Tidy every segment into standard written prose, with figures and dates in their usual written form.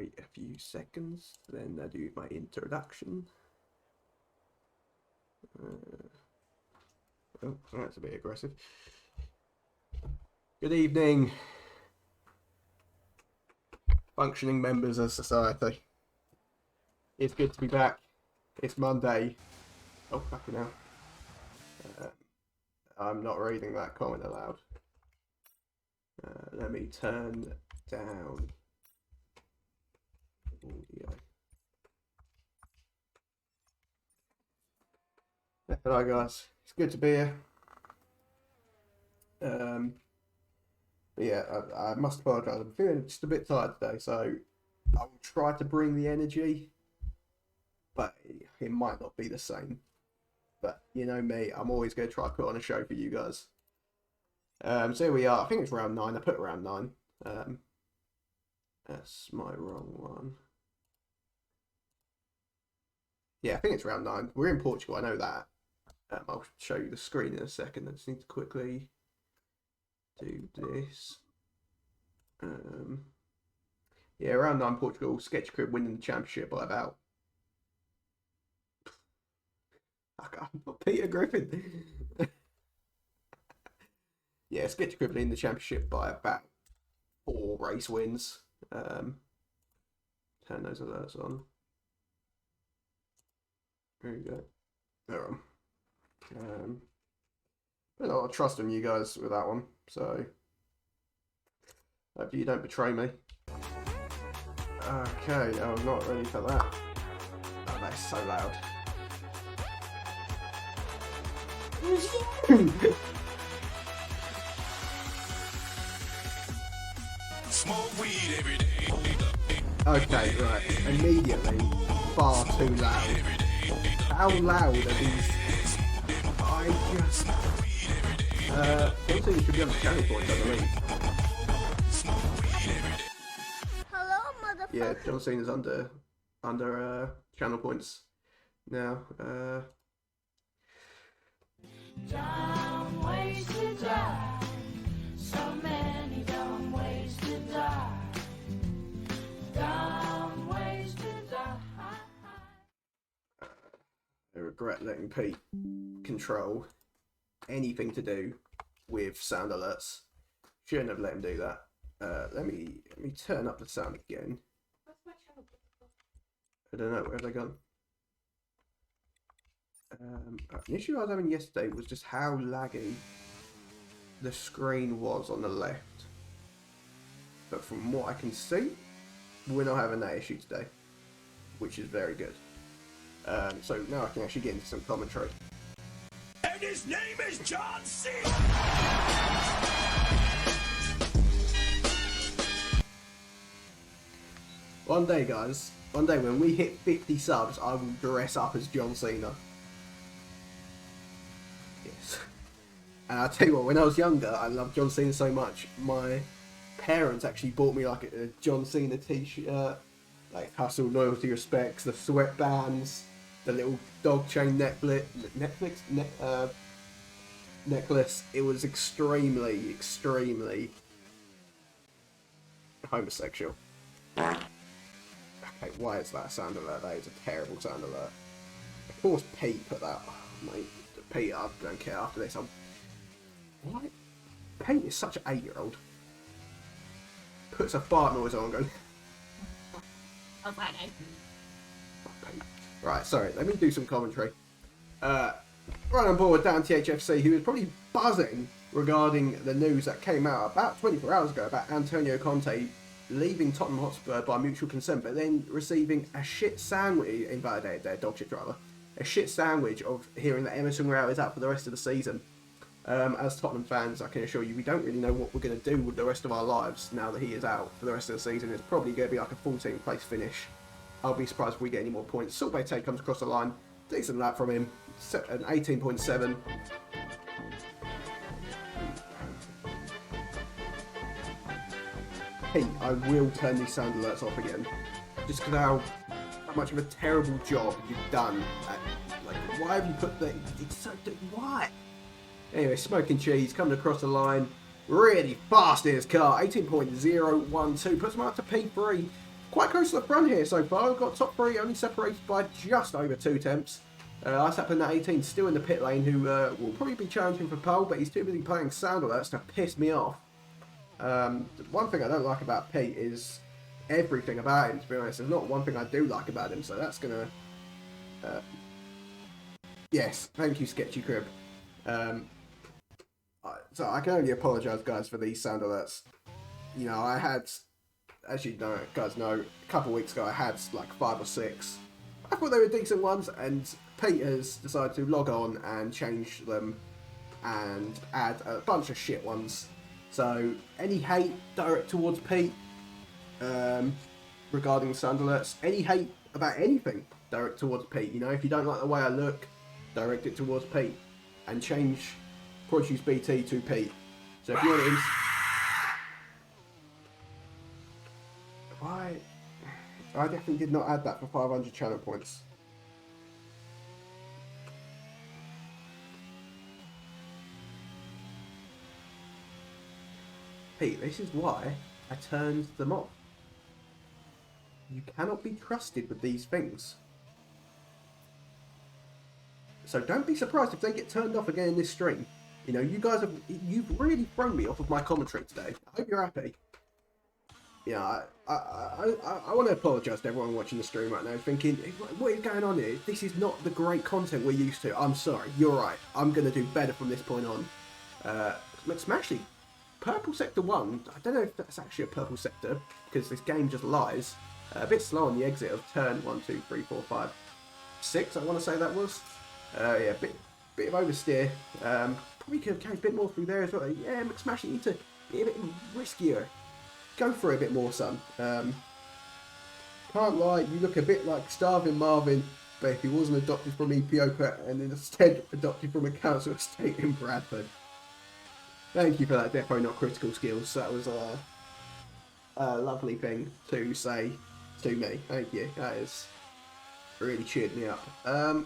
wait a few seconds, then I do my introduction. Oh, that's a bit aggressive. Good evening, functioning members of society. It's good to be back. It's Monday. Oh, fucking hell. I'm not reading that comment aloud. Let me turn down audio. Hello guys, it's good to be here. But yeah, I must apologise. I'm feeling just a bit tired today, so I will try to bring the energy, but it might not be the same. But you know me, I'm always going to try to put on a show for you guys. So here we are. I think it's round 9. I put round 9. That's my wrong one. Yeah, I think it's round 9. We're in Portugal, I know that. I'll show you the screen in a second. I just need to quickly do this. Yeah, round 9 Portugal. Sketch Crib winning the championship by about... Peter Griffin. Yeah, Sketch Crib winning the championship by about 4 race wins. Turn those alerts on. There you go. There on. But a lot of trust in you guys with that one, so hope you don't betray me. Okay, no, I'm not ready for that. Oh, that's so loud. Smoke weed every day. Okay, right. Immediately, far too loud. How loud are these? I just... also you should be on the channel points, I believe. Hello, motherfucker. Yeah, John Cena's under channel points now. Dumb ways to die. So many dumb ways to die. Dumb ways to die. I regret letting Pete control anything to do with sound alerts. Shouldn't have let him do that. Let me turn up the sound again. I don't know, where have they gone? The issue I was having yesterday was just how laggy the screen was on the left. But from what I can see, we're not having that issue today, which is very good. So now I can actually get into some commentary. And his name is John C. One day, guys, one day when we hit 50 subs, I will dress up as John Cena. Yes. And I'll tell you what, when I was younger, I loved John Cena so much, my parents actually bought me like a John Cena t-shirt, like hustle, loyalty, respects, the sweatbands, the little dog chain necklace. It was extremely homosexual. Okay, why is that a sound alert? That is a terrible sound alert. Of course Pete put that. Oh, mate, Pete, I don't care after this. Why? Pete is such an 8-year-old. Puts a fart noise on and goes... Oh, Friday. Pete. Right, sorry, let me do some commentary. Right on board, Dan THFC, who is probably buzzing regarding the news that came out about 24 hours ago about Antonio Conte leaving Tottenham Hotspur by mutual consent, but then receiving a shit sandwich, invalidated their dog shit rather, a shit sandwich of hearing that Emerson Royale is out for the rest of the season. As Tottenham fans, I can assure you, we don't really know what we're going to do with the rest of our lives now that he is out for the rest of the season. It's probably going to be like a 14th place finish. I'll be surprised if we get any more points. Salt Tate comes across the line. Decent lap from him. An 18.7. Pete, I will turn these sound alerts off again. Just because how much of a terrible job you've done. Like, why have you put the... It's so... Why? Anyway, Smoking Cheese coming across the line. Really fast in his car. 18.012. Puts him up to P3. quite close to the front here so far. We've got top three only separated by just over 2 temps. Ice Tapling at 18 still in the pit lane, who will probably be challenging for pole, but he's too busy playing sound alerts to piss me off. One thing I don't like about Pete is everything about him, to be honest. There's not one thing I do like about him, so that's gonna... yes, thank you, Sketchy Crib. So I can only apologise, guys, for these sound alerts. You know, I had, as you know, guys know, a couple of weeks ago I had like 5 or 6. I thought they were decent ones, and Pete has decided to log on and change them and add a bunch of shit ones. So any hate direct towards Pete regarding sound alerts, any hate about anything direct towards Pete. You know, if you don't like the way I look, direct it towards Pete and change Produce BT to Pete. So if you want to... I definitely did not add that for 500 channel points. Pete, this is why I turned them off. You cannot be trusted with these things. So don't be surprised if they get turned off again in this stream. You know, you've really thrown me off of my commentary today. I hope you're happy. Yeah, I want to apologise to everyone watching the stream right now, thinking, what is going on here? This is not the great content we're used to. I'm sorry, you're right. I'm going to do better from this point on. Smashy, Purple Sector 1, I don't know if that's actually a Purple Sector, because this game just lies. A bit slow on the exit of turn 1, 2, 3, 4, 5, 6, I want to say that was. Yeah, bit of oversteer. Probably could have carried a bit more through there as well. Yeah, McSmash, you need to be a bit riskier. Go for it a bit more, son. Can't lie, you look a bit like Starving Marvin, but if he wasn't adopted from Ethiopia and instead adopted from a council estate in Bradford. Thank you for that, Defo Not Critical Skills. That was a lovely thing to say to me. Thank you. That has really cheered me up. I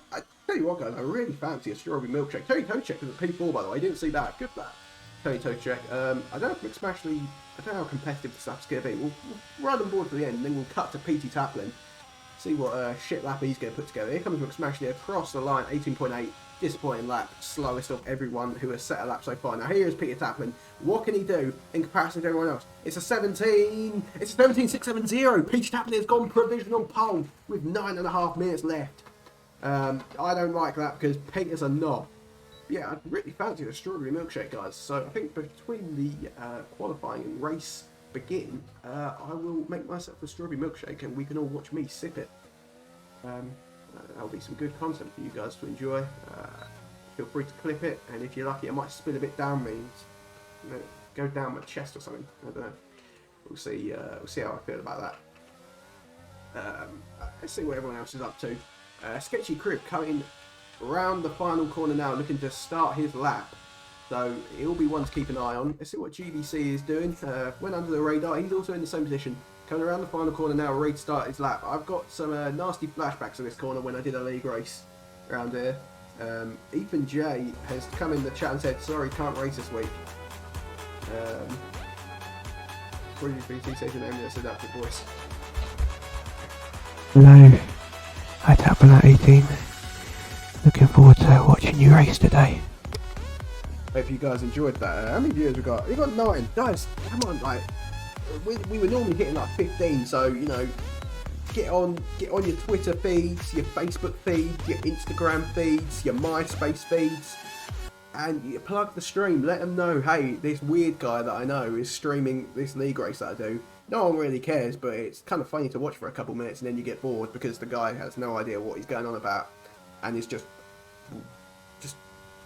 tell you what, guys, I really fancy a strawberry milkshake. Tony Tocheck was a P4, by the way. Didn't see that. Good for that. Tony Tocheck. I don't know if McSmashley... I don't know how competitive the stuff's going to be. We'll run on board for the end, and then we'll cut to PT Taplin. See what shit lap he's going to put together. Here comes McSmashley across the line, 18.8. Disappointing lap. Slowest of everyone who has set a lap so far. Now here is Peter Taplin. What can he do in comparison to everyone else? It's a 17. It's a 17.670. Peter Taplin has gone provisional pole with 9.5 minutes left. I don't like that because Peter's a knob. Yeah, I'd really fancy a strawberry milkshake, guys. So I think between the qualifying and race begin, I will make myself a strawberry milkshake and we can all watch me sip it. That'll be some good content for you guys to enjoy. Feel free to clip it, and if you're lucky, I might spill a bit down me, go down my chest or something. I don't know. We'll see. We'll see how I feel about that. Let's see what everyone else is up to. Sketchy Crib coming around the final corner now, looking to start his lap. So he'll be one to keep an eye on. Let's see what GBC is doing. Went under the radar. He's also in the same position. Coming around the final corner now, ready to start his lap. I've got some nasty flashbacks of this corner when I did a league race around here. Ethan J has come in the chat and said, sorry, can't race this week. Brilliant BT says your name in a seductive voice. Hello, I Tapling at 18. Looking forward to watching you race today. Hope you guys enjoyed that. How many viewers we got? We got 9. Guys, come on, like, we were normally hitting like 15, so, you know, get on your Twitter feeds, your Facebook feed, your Instagram feeds, your MySpace feeds, and you plug the stream. Let them know, hey, this weird guy that I know is streaming this league race that I do. No one really cares, but it's kind of funny to watch for a couple minutes and then you get bored because the guy has no idea what he's going on about and is just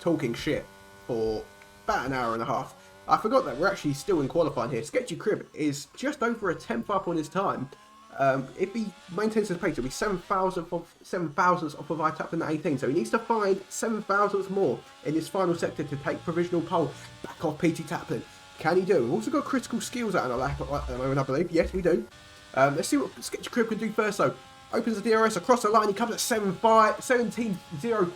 talking shit for about an hour and a half. I forgot that we're actually still in qualifying here. Sketchy Crib is just over a 10th up on his time. If he maintains his pace, it'll be 7,000th off of Tapling at 18. So he needs to find 7,000th more in this final sector to take provisional pole back off PT Taplin. Can he do? We've also got critical skills out on the lap at the moment, I believe. Yes, we do. Let's see what Sketchy Crib can do first, though. Opens the DRS across the line. He comes at 17.0.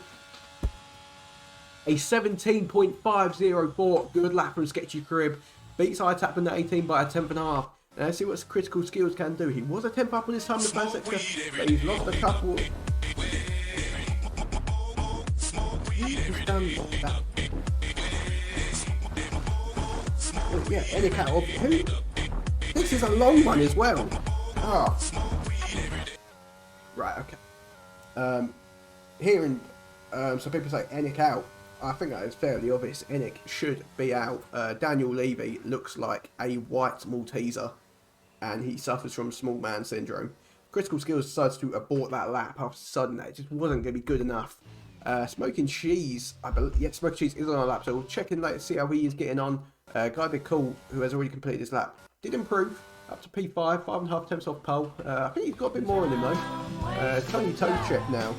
A 17.504. Good lap from Sketchy Crib. Beats Tapling at 18 by a 10th and a half. Now let's see what critical skills can do. He was a 10th up on his time in the first sector, but he's lost a couple. He's done that. Oh, yeah, any cat. Who? This is a long one as well. Oh. Right, okay. Hearing some people say Enic out, I think that is fairly obvious. Enic should be out. Daniel Levy looks like a white Malteser, and he suffers from small man syndrome. Critical Skills decides to abort that lap after sudden that it just wasn't going to be good enough. Smoking Cheese, I believe, yeah, Smoking Cheese is on our lap, so we'll check in later to see how he is getting on. Guy Big Cool, who has already completed his lap, did improve up to P5, 5.5 attempts off pole. I think he's got a bit more in him though. Tony Toadcheck now.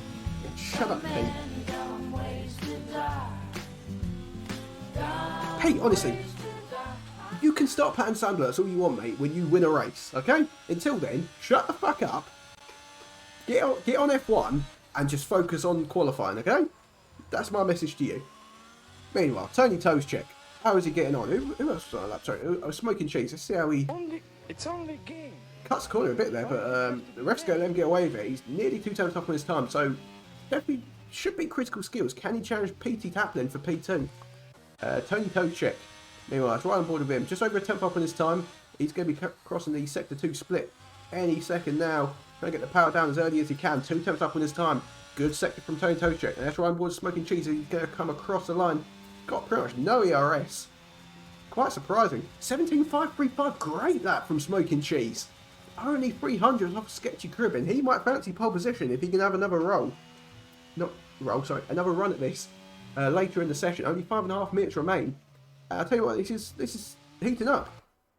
Shut up, Pete. Pete, honestly, you can start patting sandblurts all you want, mate, when you win a race, okay? Until then, shut the fuck up, get on F1, and just focus on qualifying, okay? That's my message to you. Meanwhile, Tony Toadcheck, how is he getting on? Who else was on that lap? Sorry, I was Smoking Cheese. Let's see how he... It's only a game. Cuts the corner a bit there, but the ref's going to let him get away with it. He's nearly 2 times up on his time, so definitely should be critical skills. Can he challenge PT Taplin for P2? Tony Toadcheck, meanwhile, it's right on board with him. Just over a 10th up on his time. He's going to be crossing the Sector 2 split any second now. Trying to get the power down as early as he can. 2 tenths up on his time. Good sector from Tony Toadcheck. And that's right on board Smoking Cheese. He's going to come across the line. Got pretty much no ERS. Quite surprising. 17.535. Great that from Smoking Cheese. Only 300 off Sketchy Cribbin. He might fancy pole position if he can have another roll. Another run at this. Later in the session, only 5.5 minutes remain. I'll tell you what, this is heating up.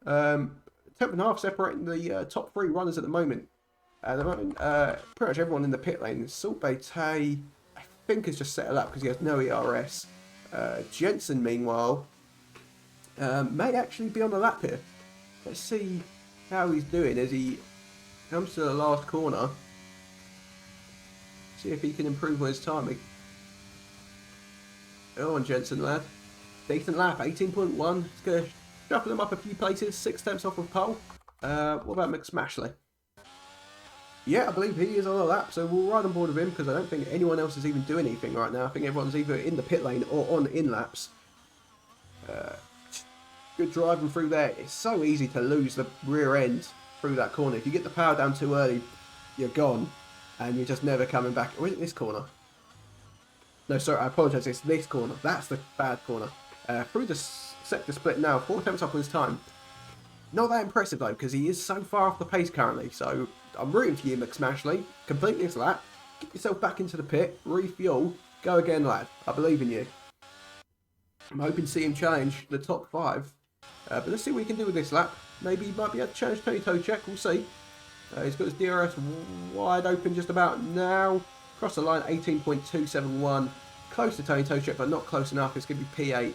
10.5 separating the top 3 runners at the moment. At the moment, pretty much everyone in the pit lane. Salt Bay Tay, I think, has just settled up because he has no ERS. Jensen, meanwhile, may actually be on the lap here. Let's see how he's doing as he comes to the last corner. See if he can improve on his timing. Go on, Jensen, lad. Decent lap, 18.1. It's going to shuffle him up a few places. 6 tenths off of pole. What about McSmashley? Yeah, I believe he is on the lap, so we'll ride on board with him because I don't think anyone else is even doing anything right now. I think everyone's either in the pit lane or on in laps. Good driving through there. It's so easy to lose the rear end through that corner. If you get the power down too early, you're gone. And you're just never coming back. Or is it this corner? No, sorry, I apologise. It's this corner. That's the bad corner. Through the sector split now. 4 attempts up on his time. Not that impressive, though, because he is so far off the pace currently. So, I'm rooting for you, McSmashley. Complete this lap. Get yourself back into the pit. Refuel. Go again, lad. I believe in you. I'm hoping to see him challenge the top 5. But let's see what he can do with this lap. Maybe he might be able to challenge Tony Toadcheck. We'll see. He's got his DRS wide open just about now. Across the line, 18.271. Close to Tony Toadcheck, but not close enough. It's going to be P8.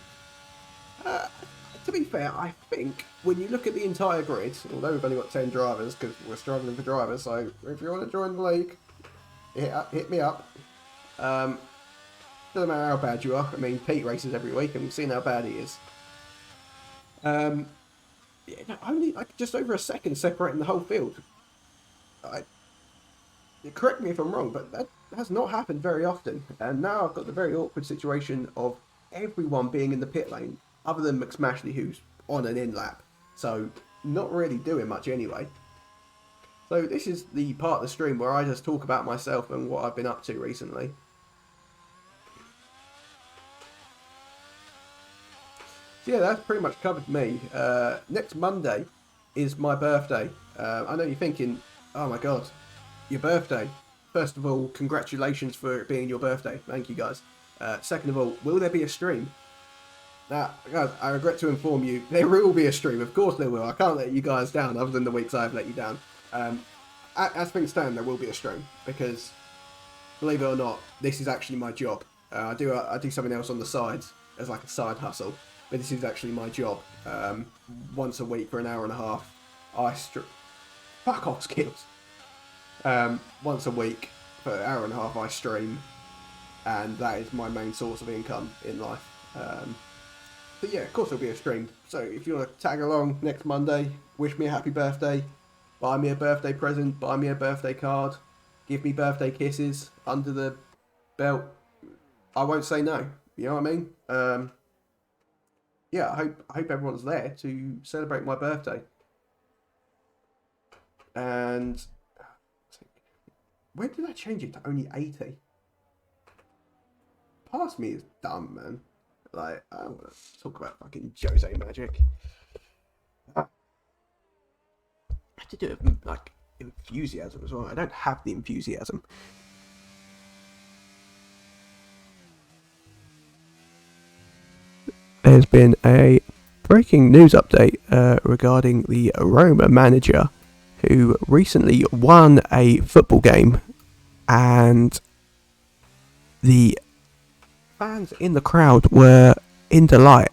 To be fair, I think when you look at the entire grid, although we've only got 10 drivers because we're struggling for drivers, so if you want to join the league, hit me up. Doesn't matter how bad you are. I mean, Pete races every week, and we've seen how bad he is. Only like just over a second separating the whole field. Correct me if I'm wrong, but that has not happened very often. And now I've got the very awkward situation of everyone being in the pit lane, other than McSmashley, who's on an in lap. So, not really doing much anyway. So, this is the part of the stream where I just talk about myself and what I've been up to recently. So, yeah, that's pretty much covered me. Next Monday is my birthday. I know you're thinking, oh my god, your birthday. First of all, congratulations for it being your birthday. Thank you, guys. Second of all, will there be a stream? Now, guys, I regret to inform you, there will be a stream. Of course there will. I can't let you guys down, other than the weeks I've let you down. As things stand, there will be a stream, because, believe it or not, this is actually my job. I do something else on the side, as like a side hustle, but this is actually my job. Once a week for an hour and a half, fuck off, Skills. Once a week for an hour and a half I stream, and that is my main source of income in life. So yeah, of course there'll be a stream. So if you want to tag along next Monday, wish me a happy birthday, buy me a birthday present, buy me a birthday card, give me birthday kisses under the belt, I won't say no. You know what I mean? Yeah, I hope everyone's there to celebrate my birthday. And when did I change it to only 80? Past me is dumb, man. Like, I don't want to talk about fucking Jose Magic. I have to do it with, like, enthusiasm as well. I don't have the enthusiasm. There's been a breaking news update regarding the Roma manager who recently won a football game, and the fans in the crowd were in delight.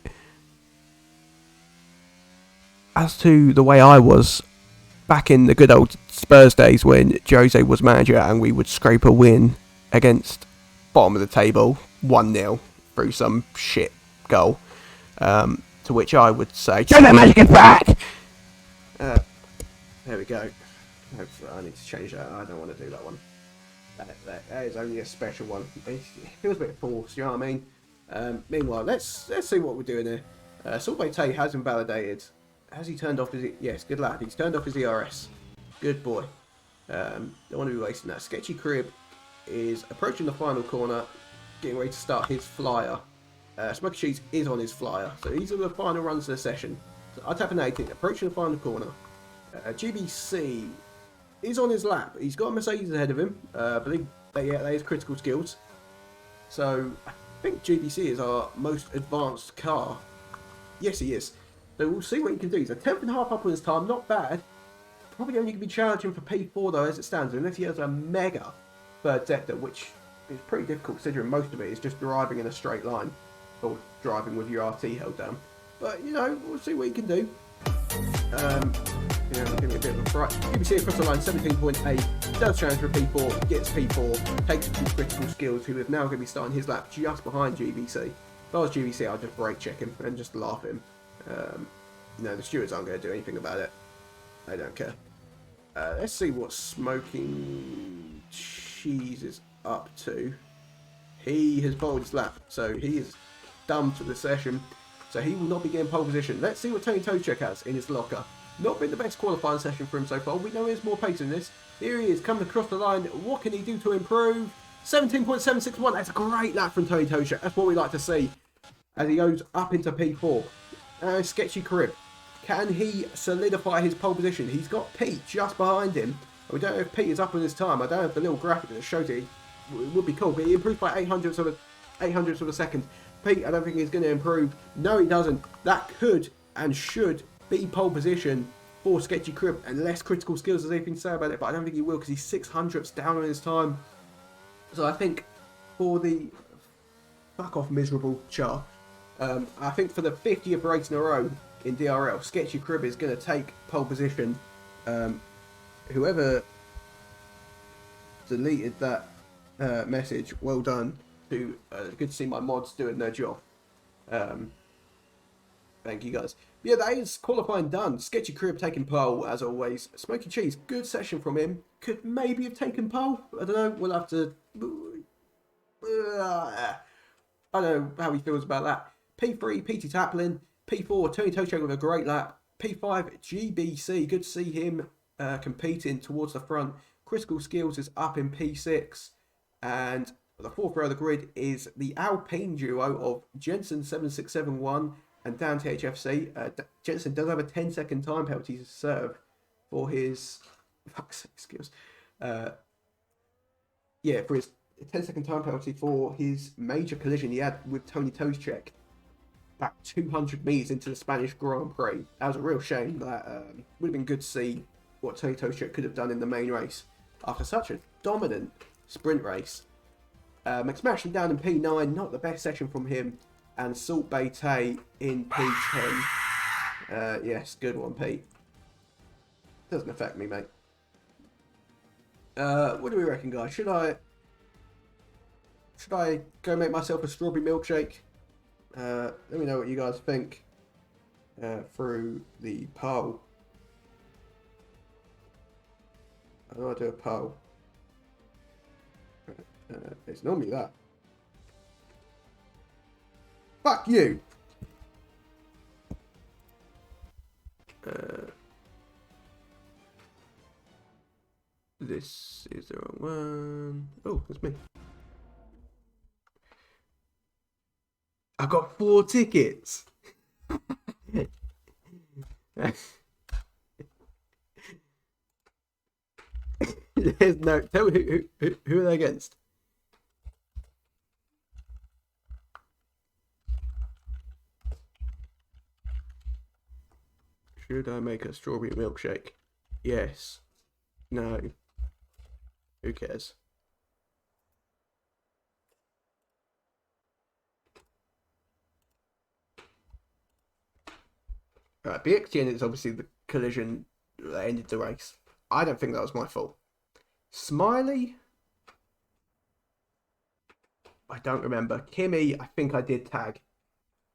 As to the way I was back in the good old Spurs days when Jose was manager and we would scrape a win against bottom of the table 1-0 through some shit goal, to which I would say, Jose Magic is back! There we go. I need to change that. I don't want to do that one. That is only a special one. It feels a bit forced, you know what I mean? Meanwhile, let's see what we're doing here. Solvay Tay has invalidated. Has he turned off his... Yes, good lad. He's turned off his ERS. Good boy. Don't want to be wasting that. Sketchy Crib is approaching the final corner, getting ready to start his flyer. Smoky Cheese is on his flyer. So these are the final runs of the session. So I tap an 18, approaching the final corner. GBC is on his lap. He's got a Mercedes ahead of him. I believe that is critical skills. So I think GBC is our most advanced car. Yes, he is. So we'll see what he can do. He's a 10th and a half up on his time. Not bad. Probably only going to be challenging for P4 though as it stands, unless he has a mega third sector, which is pretty difficult considering most of it is just driving in a straight line. Or driving with your RT held down. But, you know, we'll see what he can do. Give me a bit of a fright. GBC across the line, 17.8. Does challenge for P4, gets P4, takes 2 critical skills, who is now going to be starting his lap just behind GBC. If I was GBC, I'd just brake check him and just laugh at him. No, the stewards aren't going to do anything about it. They don't care. Let's see what Smoking Cheese is up to. He has bowled his lap, so he is done for the session. So he will not be getting pole position. Let's see what Tony Toczek has in his locker. Not been the best qualifying session for him so far. We know there's more pace in this. Here he is, coming across the line. What can he do to improve? 17.761. That's a great lap from Tony Toczek. That's what we like to see as he goes up into P4. Sketchy Crib. Can he solidify his pole position? He's got Pete just behind him. We don't know if Pete is up on his time. I don't have the little graphic that shows it. It would be cool, but he improved by 800ths of a second. Pete, I don't think he's going to improve. No, he doesn't. That could and should be pole position for Sketchy Crib, and less critical skills as anything to say about it, but I don't think he will because he's 600ths down on his time. So I think for the fuck off miserable char, I think for the 50th race in a row in DRL, Sketchy Crib is going to take pole position. Whoever deleted that message, well done. Good to see my mods doing their job. Thank you guys. Yeah, that is qualifying done. Sketchy Crib taking pole as always. Smoky Cheese, good session from him. Could maybe have taken pole. I don't know. We'll have to. I don't know how he feels about that. P3, PT Taplin. P4, Tony Toczek with a great lap. P5, GBC. Good to see him competing towards the front. Critical skills is up in P6. And the fourth row of the grid is the Alpine duo of Jensen 7671 and Dan THFC. Jensen does have a 10-second time penalty to serve for his skills. For his 10-second time penalty for his major collision he had with Tony Toczek back 200 metres into the Spanish Grand Prix. That was a real shame. That would have been good to see what Tony Toczek could have done in the main race after such a dominant sprint race. McSmashing down in P9, not the best session from him. And Salt Bay Tay in P10. Yes, good one, Pete. Doesn't affect me, mate. What do we reckon, guys? Should I go make myself a strawberry milkshake? Let me know what you guys think through the poll. How do I do a poll? It's normally that. Fuck you! This is the wrong one. Oh, it's me. I got 4 tickets. There's no. Tell me who are they against? Should I make a strawberry milkshake? Yes. No. Who cares? Right, BXGN is obviously the collision that ended the race. I don't think that was my fault. Smiley? I don't remember. Kimmy, I think I did tag.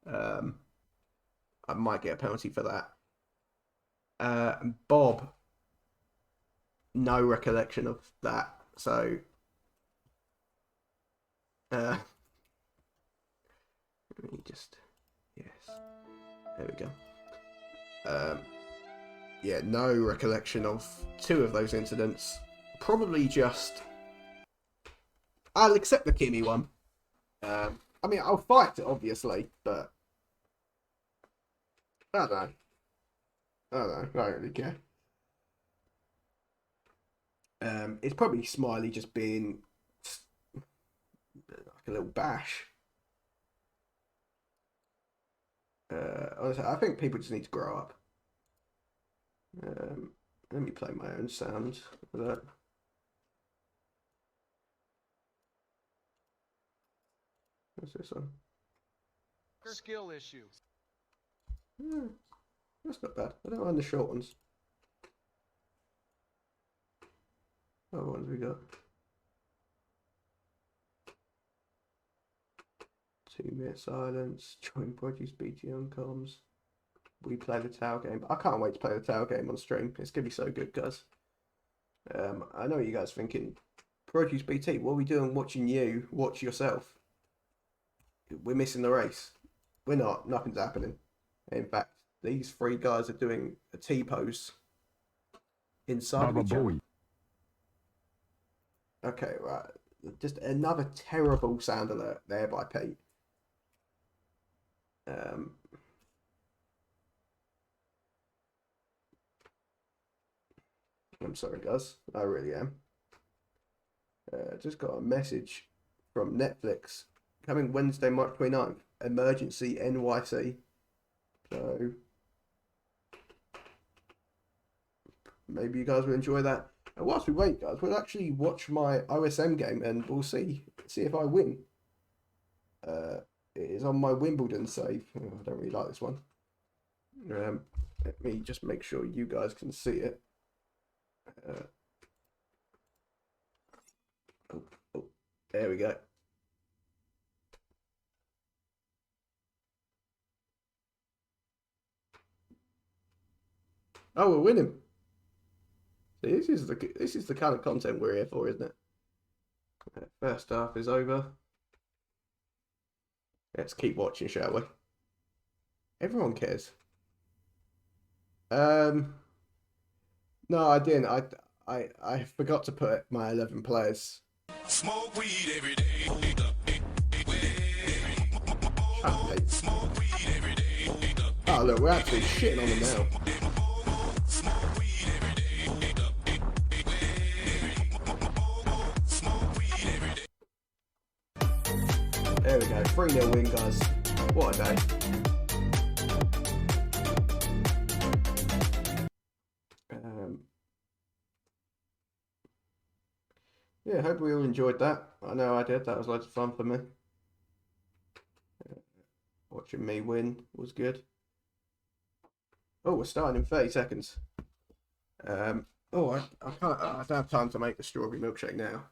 I might get a penalty for that. Bob, no recollection of that. So, let me just, yes, there we go. Yeah, no recollection of 2 of those incidents. Probably just, I'll accept the Kimmy one. I mean, I'll fight it, obviously, but I don't know. I don't really care. It's probably Smiley just being like a little bash. Honestly, I think people just need to grow up. Let me play my own sound for that. What's this one? Skill issue. That's not bad. I don't mind the short ones. What ones we got? 2-minute silence. Join produce BT on comms. We play the Tau game. I can't wait to play the Tau game on stream. It's gonna be so good, guys. I know what you guys are thinking. Produce BT, what are we doing watching you watch yourself? We're missing the race. We're not. Nothing's happening. In fact, these 3 guys are doing a T-pose inside of each other. Okay, right. Just another terrible sound alert there by Pete. I'm sorry, guys. I really am. Just got a message from Netflix. Coming Wednesday, March 29th. Emergency NYC. So, maybe you guys will enjoy that. And whilst we wait, guys, we'll actually watch my OSM game and we'll see if I win. It is on my Wimbledon save. Oh, I don't really like this one. Let me just make sure you guys can see it. There we go. Oh, we're winning. See, this is the kind of content we're here for, isn't it? First half is over. Let's keep watching, shall we? Everyone cares. No, I didn't. I forgot to put my 11 players. Smoke weed every day. Okay. Smoke weed every day. Oh look, we're actually shitting on them now. Smoke weed every day. Smoke weed every day. There we go. 3-0 win, guys. What a day. Yeah, hope we all enjoyed that. I know I did. That was loads of fun for me. Watching me win was good. Oh, we're starting in 30 seconds. I don't have time to make the strawberry milkshake now.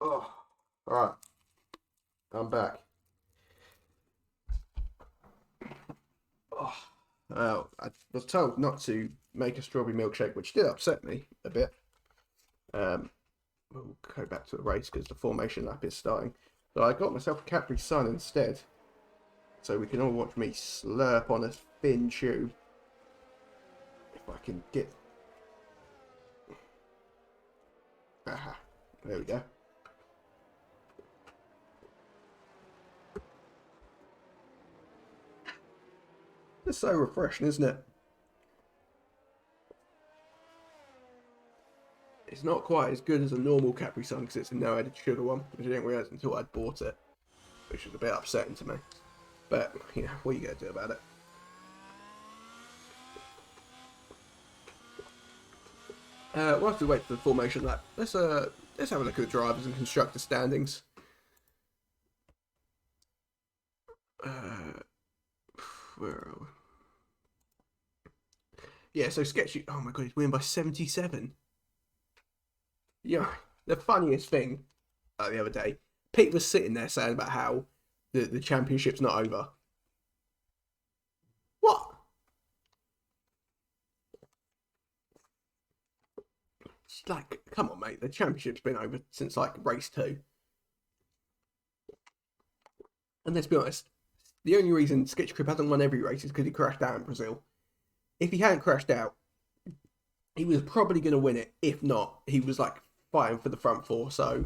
Oh, alright. I'm back. Oh, I was told not to make a strawberry milkshake, which did upset me a bit. We'll go back to the race because the formation lap is starting. So I got myself a Capri Sun instead. So we can all watch me slurp on a thin chew. If I can get... Aha, there we go. It's so refreshing, isn't it? It's not quite as good as a normal Capri Sun because it's a no added sugar one, which I didn't realise until I'd bought it, which was a bit upsetting to me. But, you know, what are you going to do about it? Whilst we wait for the formation lap, let's have a look at the drivers and constructor standings. Where are we? Yeah, so Sketchy... Oh my god, he's winning by 77. Yeah, the funniest thing the other day, Pete was sitting there saying about how the championship's not over. What? It's like, come on, mate. The championship's been over since, like, race 2. And let's be honest, the only reason Sketchy Crib hasn't won every race is because he crashed out in Brazil. If he hadn't crashed out, he was probably going to win it. If not, he was, like, fighting for the front 4. So,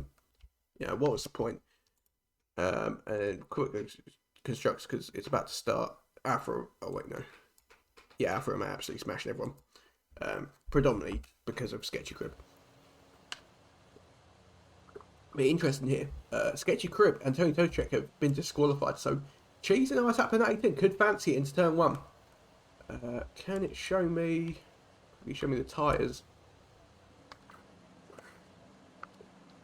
you know, what was the point? And quick constructs because it's about to start. Alpha, oh wait, no. Yeah, Alpha am absolutely smashing everyone. Predominantly because of Sketchy Crib. Be interesting here. Sketchy Crib and Tony Toczek have been disqualified, so Cheese and Ice Up in 18 could fancy it into turn 1. Can it show me? Can you show me the tyres?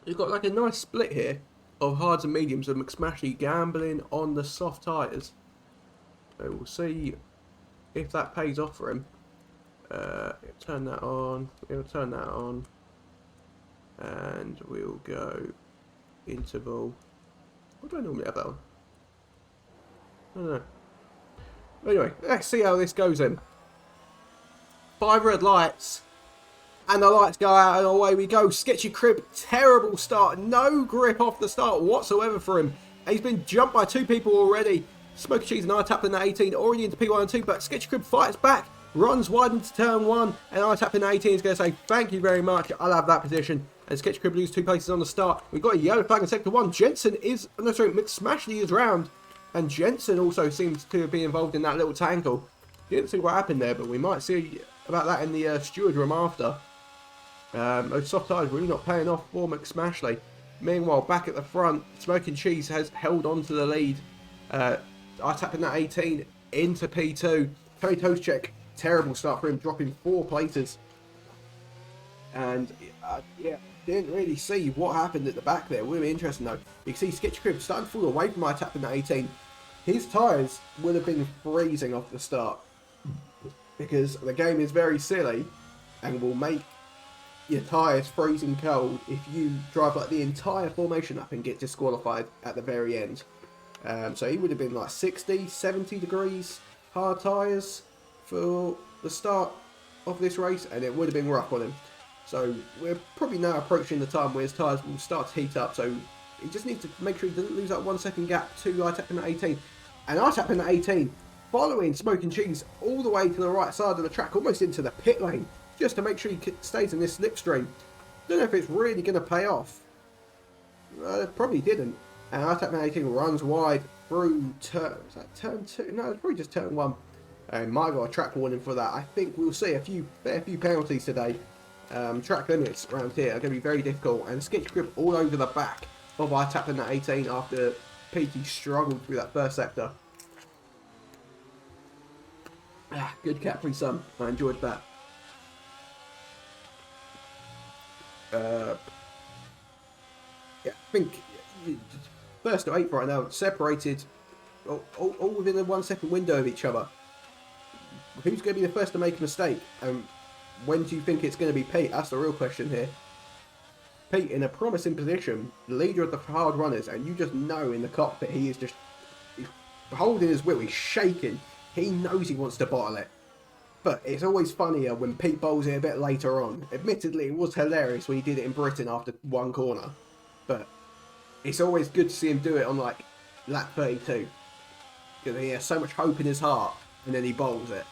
You've got like a nice split here of hards and mediums, and McSmashy gambling on the soft tyres. So we'll see if that pays off for him. Turn that on. We'll turn that on. And we'll go interval. What do I normally have that on? I don't know. Anyway, let's see how this goes then. 5 red lights. And the lights go out and away we go. Sketchy Crib, terrible start. No grip off the start whatsoever for him. He's been jumped by 2 people already. Smoky Cheese and I-Tap in that 18, already into P1 and 2, but Sketchy Crib fights back. Runs wide into turn 1, and I-Tap in 18 is going to say, thank you very much, I'll have that position. And Sketchy Crib loses 2 places on the start. We've got a yellow flag in sector 1. Jensen is, no sorry, McSmashley is round. And Jensen also seems to be involved in that little tangle. Didn't see what happened there, but we might see about that in the steward room after. Those soft tyres really not paying off for McSmashley. Meanwhile, back at the front, Smoking Cheese has held on to the lead. I-Tap in that 18 into P2. Tony Toczek, terrible start for him, dropping 4 places. And yeah, didn't really see what happened at the back there. Would be interesting though. You can see Sketchy Crib starting to fall away from I-Tap in that 18. His tyres would have been freezing off the start because the game is very silly and will make your tyres freezing cold if you drive like the entire formation up and get disqualified at the very end. So he would have been like 60, 70 degrees hard tyres for the start of this race, and it would have been rough on him. So we're probably now approaching the time where his tyres will start to heat up, so he just needs to make sure he doesn't lose that 1 second gap to I-Tap in at 18. And I-Tap in at 18, following Smoking Cheese all the way to the right side of the track, almost into the pit lane, just to make sure he stays in this slipstream. Don't know if it's really going to pay off. It probably didn't. And I-Tap in at 18 runs wide through turn... Is that turn 2? No, it's probably just turn 1. And might got a track warning for that. I think we'll see a fair few penalties today. Track limits around here are going to be very difficult. And Sketchy Crib all over the back of I-Tap in that 18 after PT struggled through that first sector. Good Capri Sun. I enjoyed that. Yeah, I think first to 8 right now, separated all within a 1 second window of each other. Who's going to be the first to make a mistake? When do you think it's going to be Pete? That's the real question here. Pete in a promising position, the leader of the hard runners, and you just know in the cockpit he is just he's holding his wheel, he's shaking. He knows he wants to bottle it. But it's always funnier when Pete bowls it a bit later on. Admittedly, it was hilarious when he did it in Britain after one corner. But it's always good to see him do it on like lap 32. Because he has so much hope in his heart, and then he bowls it.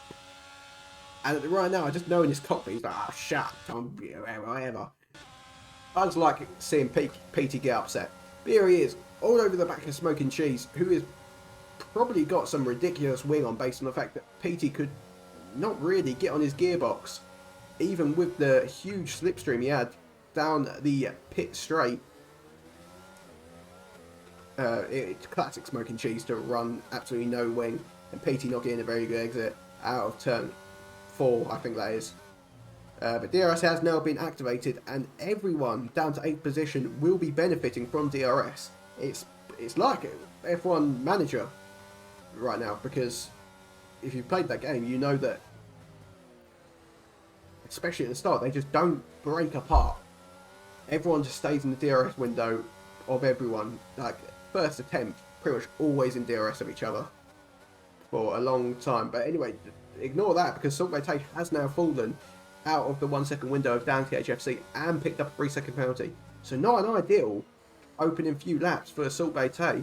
And right now, I just know in his cockpit, he's like, oh, shut up, whatever. I just like seeing Petey get upset. But here he is, all over the back of Smoking Cheese, who has probably got some ridiculous wing on based on the fact that Petey could not really get on his gearbox, even with the huge slipstream he had down the pit straight. It's classic Smoking Cheese to run absolutely no wing, and Petey not getting a very good exit out of turn 4, I think that is. But DRS has now been activated, and everyone down to 8th position will be benefiting from DRS. It's like F1 Manager right now, because if you've played that game, you know that, especially at the start, they just don't break apart. Everyone just stays in the DRS window of everyone. Like, first attempt, pretty much always in DRS of each other for a long time. But anyway, ignore that, because Salt Bay Tay has now fallen out of the 1 second window of down THFC and picked up a 3 second penalty. So not an ideal opening few laps for Salt Bay Tay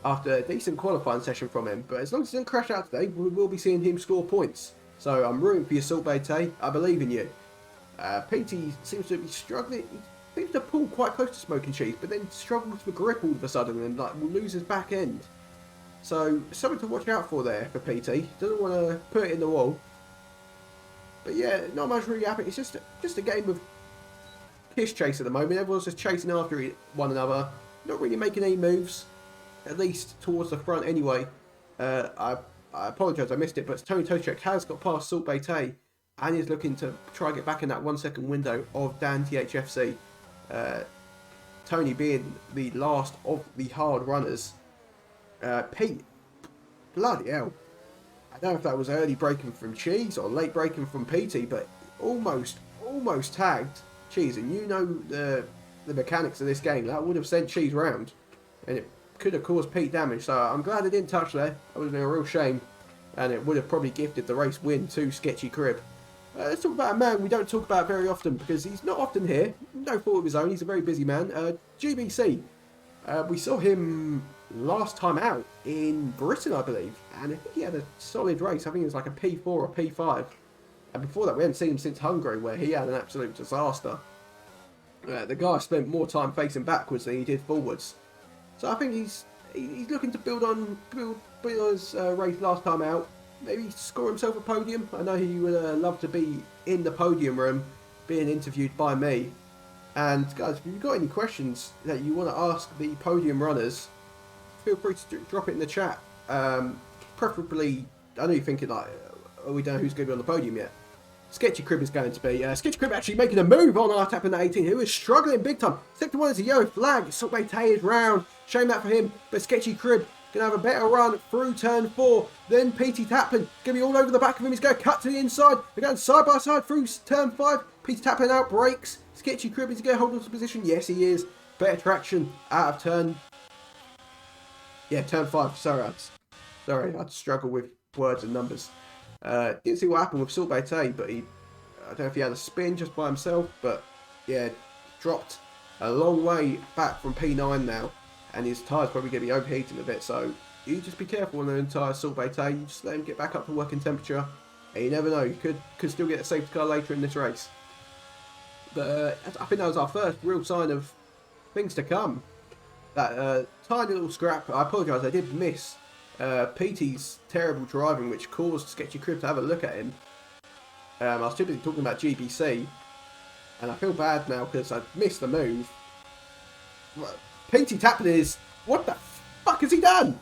after a decent qualifying session from him. But as long as he doesn't crash out today, we will be seeing him score points. So I'm rooting for you, Salt Bay Tay. I believe in you. Petey seems to be struggling. He seems to pull quite close to Smoking Cheese, but then struggles for grip all of a sudden and like will lose his back end. So something to watch out for there for Petey. Doesn't want to put it in the wall. But yeah, not much really happening. It's just a game of kiss chase at the moment. Everyone's just chasing after one another, not really making any moves, at least towards the front anyway. I apologise, I missed it, but Tony Toshek has got past Salt Bay Tay and is looking to try and get back in that 1 second window of Dan THFC. Tony being the last of the hard runners. Pete, bloody hell. I don't know if that was early braking from Cheese or late braking from Petey, but almost tagged Cheese. And you know the mechanics of this game. That would have sent Cheese round, and it could have caused Pete damage. So I'm glad I didn't touch there. That would have been a real shame, and it would have probably gifted the race win to Sketchy Crib. Let's talk about a man we don't talk about very often because he's not often here. No fault of his own. He's a very busy man. GBC. We saw him last time out in Britain, I believe, and I think he had a solid race. I think it was like a P4 or P5. And before that, we hadn't seen him since Hungary, where he had an absolute disaster. The guy spent more time facing backwards than he did forwards. So I think he's looking to build his race last time out. Maybe score himself a podium. I know he would love to be in the podium room, being interviewed by me. And guys, if you've got any questions that you want to ask the podium runners, feel free to drop it in the chat. Preferably, I know you're thinking like, oh, we don't know who's going to be on the podium yet. Sketchy Crib is going to be. Sketchy Crib actually making a move on RTAP in that 18, who is struggling big time. Sector 1 is a yellow flag. Salt Bay Tay is round. Shame that for him. But Sketchy Crib going to have a better run through turn 4. Then Petey Taplin going to be all over the back of him. He's going to cut to the inside. They're going side by side through turn 5. Petey Taplin out breaks. Sketchy Crib is going to hold on to position. Yes, he is. Better traction out of turn. Yeah, turn 5. Sorry, I'd struggle with words and numbers. Didn't see what happened with Salt Bay Tay, but I don't know if he had a spin just by himself, but yeah, dropped a long way back from P9 now, and his tyre's probably going to be overheating a bit, so you just be careful on the entire Salt Bay Tay. You just let him get back up to working temperature, and you never know, you could still get a safety car later in this race. But I think that was our first real sign of things to come. That tiny little scrap, I apologise, I did miss Petey's terrible driving, which caused Sketchy Crib to have a look at him. I was too busy talking about GBC, and I feel bad now because I missed the move. Petey Taplin is... What the fuck has he done?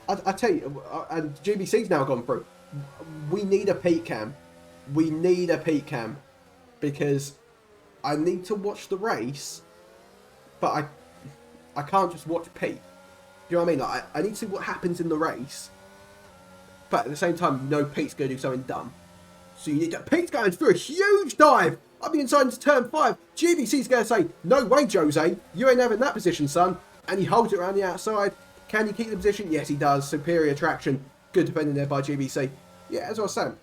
I tell you, and GBC's now gone through. We need a Pete cam. We need a Pete cam. Because I need to watch the race, but I can't just watch Pete. Do you know what I mean? Like, I need to see what happens in the race, But at the same time, you know Pete's going to do something dumb. So you need to... Pete's going through a huge dive up the inside into turn 5. GBC's going to say, no way, Jose. You ain't having that position, son. And he holds it around the outside. Can he keep the position? Yes, he does. Superior traction. Good defending there by GBC. Yeah, as I was saying,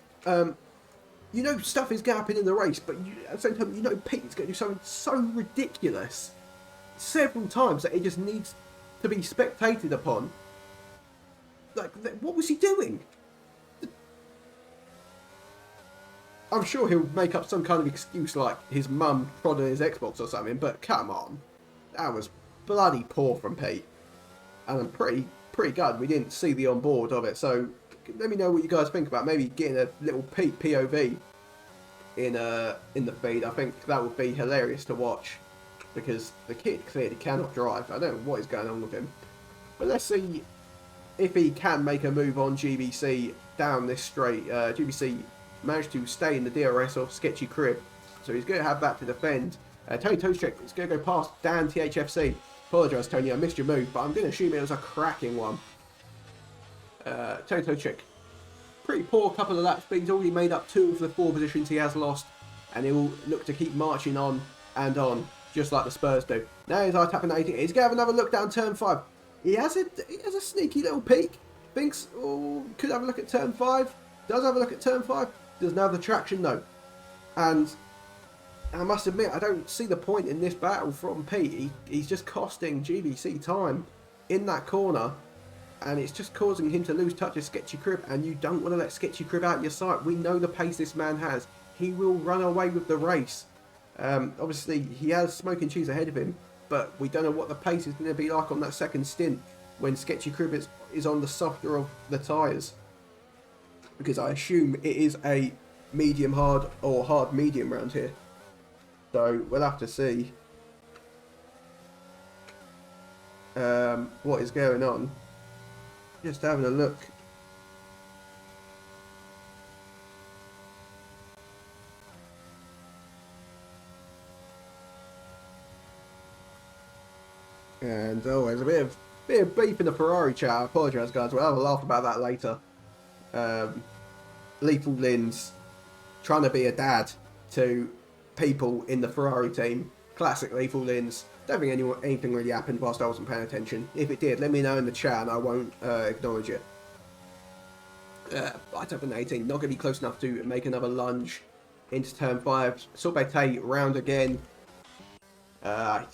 you know stuff is going to happen in the race, but at the same time, you know Pete's going to do something so ridiculous several times that it just needs to be spectated upon. Like, what was he doing? I'm sure he'll make up some kind of excuse like his mum prodded his Xbox or something, but come on. That was bloody poor from Pete. And I'm pretty glad we didn't see the onboard of it, so let me know what you guys think about maybe getting a little Pete POV in the feed. I think that would be hilarious to watch, because the kid clearly cannot drive. I don't know what is going on with him. But let's see if he can make a move on GBC down this straight. GBC managed to stay in the DRS of Sketchy Crib, so he's going to have that to defend. Tony Tostrek is going to go past Dan THFC. Apologise, Tony, I missed your move, but I'm going to assume it was a cracking one. Tony Tostrek, pretty poor couple of laps, but he's already made up 2 of the 4 positions he has lost, and he'll look to keep marching on and on, just like the Spurs do. Now he's tapping 18. He's going to have another look down turn 5. He has a sneaky little peek. Thinks, oh, could have a look at turn 5. Does have a look at turn 5. Doesn't have the traction though. And I must admit, I don't see the point in this battle from Pete. He's just costing GBC time in that corner, and it's just causing him to lose touch of Sketchy Crib, and you don't want to let Sketchy Crib out of your sight. We know the pace this man has. He will run away with the race. Obviously, he has Smoking Cheese ahead of him, but we don't know what the pace is going to be like on that second stint when Sketchy Crib is on the softer of the tyres. Because I assume it is a medium hard or hard medium round here. So we'll have to see what is going on. Just having a look. And oh, there's a bit of beef in the Ferrari chat. I apologise, guys. We'll have a laugh about that later. Lethal Lynn's trying to be a dad to people in the Ferrari team. Classic Lethal Lynn's. Don't think anything really happened whilst I wasn't paying attention. If it did, let me know in the chat and I won't acknowledge it. I don't think 18. Not going to be close enough to make another lunge into turn 5. Sorbete round again. I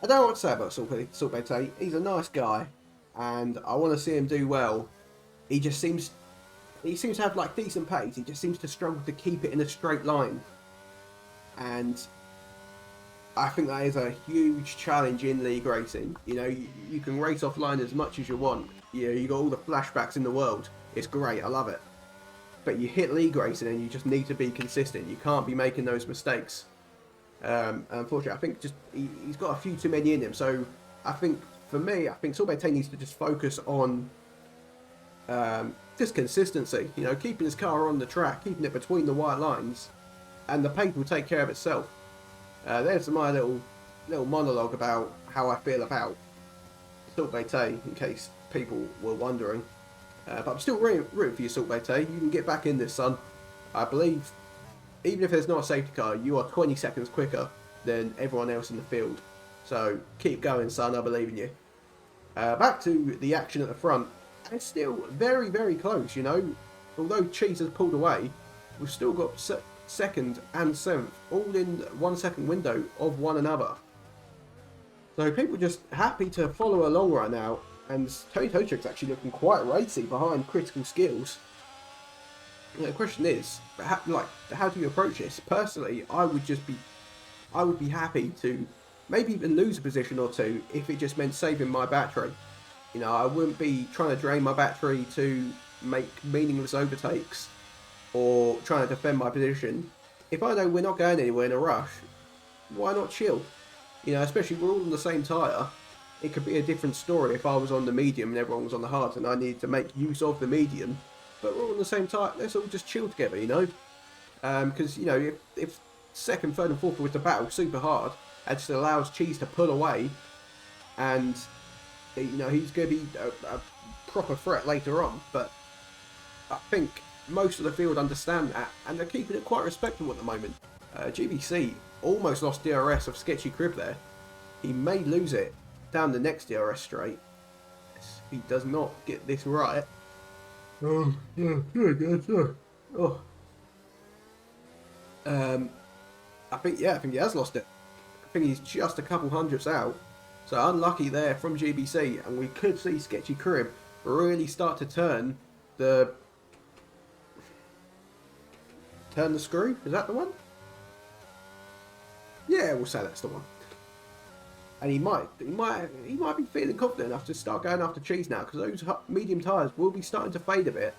don't know what to say about Sorbete. He's a nice guy, and I want to see him do well. He seems to have like decent pace. He just seems to struggle to keep it in a straight line, and I think that is a huge challenge in league racing. You know, you can race offline as much as you want. You know, you got all the flashbacks in the world. It's great. I love it. But you hit league racing, and you just need to be consistent. You can't be making those mistakes. Unfortunately, I think just he's got a few too many in him. So I think for me, I think Sorbete needs to just focus on just consistency. You know, keeping his car on the track, keeping it between the white lines, and the pace will take care of itself. There's my little monologue about how I feel about Sorbete, in case people were wondering. But I'm still rooting for you, Sorbete. You can get back in this, son. I believe. Even if there's not a safety car, you are 20 seconds quicker than everyone else in the field. So keep going, son. I believe in you. Back to the action at the front. It's still very, very close, you know. Although Cheese has pulled away, we've still got 2nd and 7th, all in 1 second window of one another. So people are just happy to follow along right now. And Tony Tochek's actually looking quite racy behind Critical Skills. The question is, how do you approach this? Personally, I would be happy to maybe even lose a position or two if it just meant saving my battery. You know, I wouldn't be trying to drain my battery to make meaningless overtakes or trying to defend my position. If I know we're not going anywhere in a rush, why not chill? You know, especially we're all on the same tyre. It could be a different story if I was on the medium and everyone was on the hard and I needed to make use of the medium. But we're all on the same tyre, let's all just chill together, you know? Because, you know, if 2nd, 3rd and 4th were to battle super hard, it just allows Cheese to pull away, and, you know, he's going to be proper threat later on, but I think most of the field understand that, and they're keeping it quite respectable at the moment. GBC almost lost DRS of Sketchy Crib there. He may lose it down the next DRS straight if he does not get this right. Oh, yeah, oh. I think he has lost it. I think he's just a couple hundredths out. So unlucky there from GBC, and we could see Sketchy Crib really start to turn the screw. Is that the one? Yeah, we'll say that's the one. And he might be feeling confident enough to start going after cheese now, because those medium tyres will be starting to fade a bit,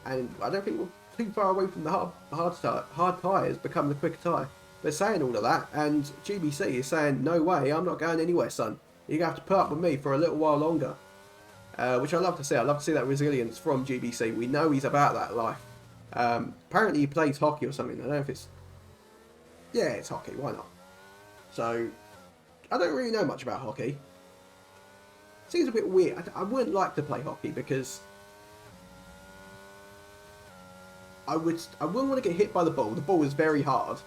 and I don't think we're too far away from the hard tyres becoming the quicker tyre. They're saying all of that, and GBC is saying, no way, I'm not going anywhere, son. You're going to have to put up with me for a little while longer. Which I love to see. I love to see that resilience from GBC. We know he's about that life. Apparently he plays hockey or something. I don't know if it's... Yeah, it's hockey. Why not? So, I don't really know much about hockey. Seems a bit weird. I wouldn't like to play hockey because... I wouldn't want to get hit by the ball. The ball is very hard.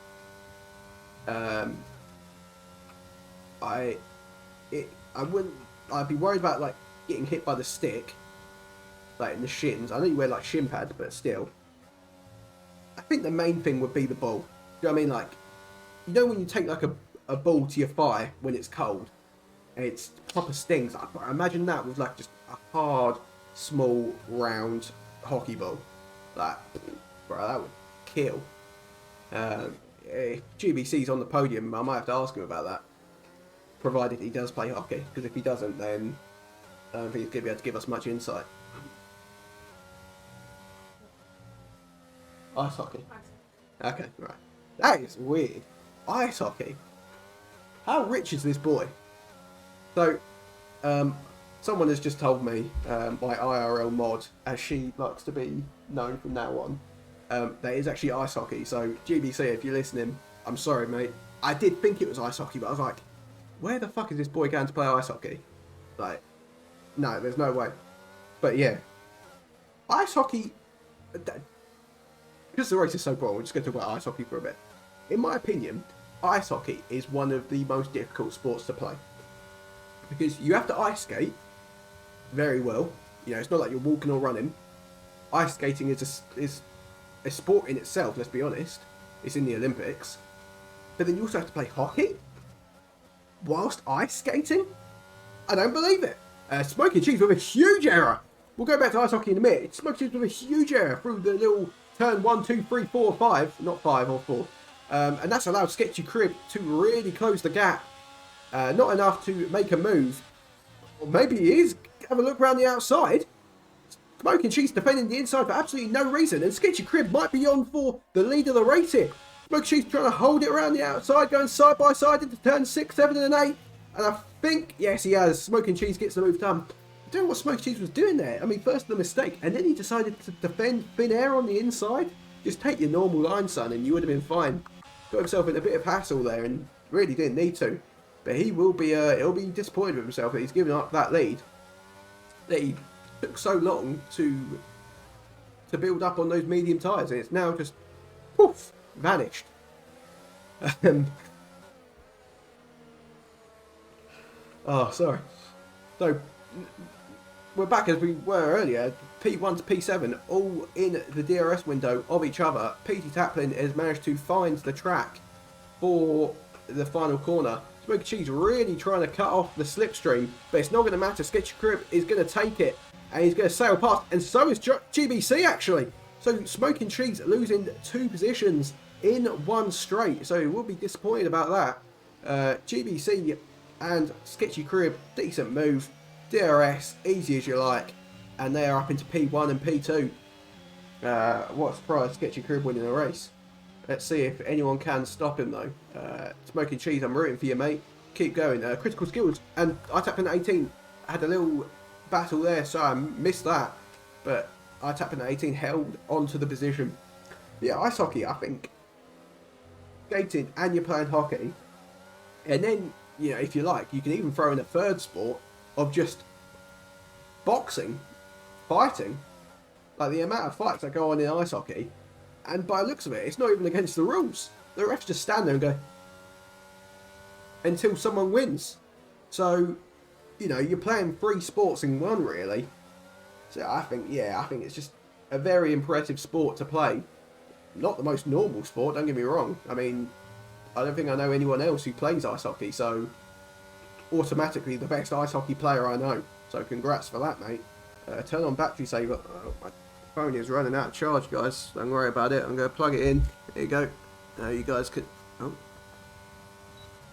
I'd be worried about like getting hit by the stick, like in the shins. I know you wear like shin pads, but still. I think the main thing would be the ball. Do you know what I mean? Like, you know when you take like a ball to your thigh when it's cold, and it's proper stings. I imagine that with like just a hard, small, round hockey ball. Like, bro, that would kill. If GBC's on the podium, I might have to ask him about that. Provided he does play hockey, because if he doesn't, then I don't think he's going to be able to give us much insight. Ice hockey. Okay, right. That is weird. Ice hockey. How rich is this boy? So, someone has just told me, my IRL mod, as she likes to be known from now on, that is actually ice hockey. So, GBC, if you're listening, I'm sorry, mate. I did think it was ice hockey, but I was like, where the fuck is this boy going to play ice hockey? Like, no, there's no way. But yeah, ice hockey, because the race is so broad, we're just going to talk about ice hockey for a bit. In my opinion, ice hockey is one of the most difficult sports to play. Because you have to ice skate very well. You know, it's not like you're walking or running. Ice skating is a sport in itself, let's be honest. It's in the Olympics. But then you also have to play hockey whilst ice skating? I don't believe it. Smoking Cheese with a huge error. We'll go back to ice hockey in a minute. Smoking Cheese with a huge error through the little turn 1, 2, 3, 4, 5. Not 5 or 4. And that's allowed Sketchy Crib to really close the gap. Not enough to make a move. Or maybe he is. Have a look around the outside. Smoking Cheese defending the inside for absolutely no reason. And Sketchy Crib might be on for the lead of the race here. Smoking Cheese trying to hold it around the outside, going side by side into turn 6, 7 and 8. And I think, yes he has, Smoking Cheese gets the move done. I don't know what Smoking Cheese was doing there. I mean, first the mistake, and then he decided to defend thin air on the inside. Just take your normal line, son, and you would have been fine. Got himself in a bit of hassle there, and really didn't need to. But he will be, he'll be disappointed with himself that he's given up that lead. That he took so long to build up on those medium tyres, and it's now just, poof, vanished. Oh, sorry. So, we're back as we were earlier. P1 to P7, all in the DRS window of each other. PT Taplin has managed to find the track for the final corner. Smoky Cheese really trying to cut off the slipstream, but it's not going to matter. Sketchy Crib is going to take it, and he's going to sail past, and so is GBC actually. So Smoking Cheese losing 2 positions in one straight, so we'll be disappointed about that. GBC and Sketchy Crib, decent move. DRS, easy as you like, and they are up into P1 and P2. What a surprise, Sketchy Crib winning a race. Let's see if anyone can stop him though. Smoking Cheese, I'm rooting for you, mate. Keep going. Critical skills, and I tapped in 18. Had a little battle there, so I missed that. But I tapped in 18, held onto the position. Yeah, ice hockey, I think. Skating and you're playing hockey. And then, you know, if you like, you can even throw in a third sport of just boxing. fighting. Like the amount of fights that go on in ice hockey, and by the looks of it, it's not even against the rules. The refs just stand there and go until someone wins. So, you know, you're playing 3 sports in one, really. So I think it's just a very impressive sport to play. Not the most normal sport, don't get me wrong. I mean, I don't think I know anyone else who plays ice hockey, so automatically the best ice hockey player I know. So congrats for that, mate. Turn on battery saver. Oh, my phone is running out of charge, guys. Don't worry about it. I'm going to plug it in. There you go. Now you guys can... Oh.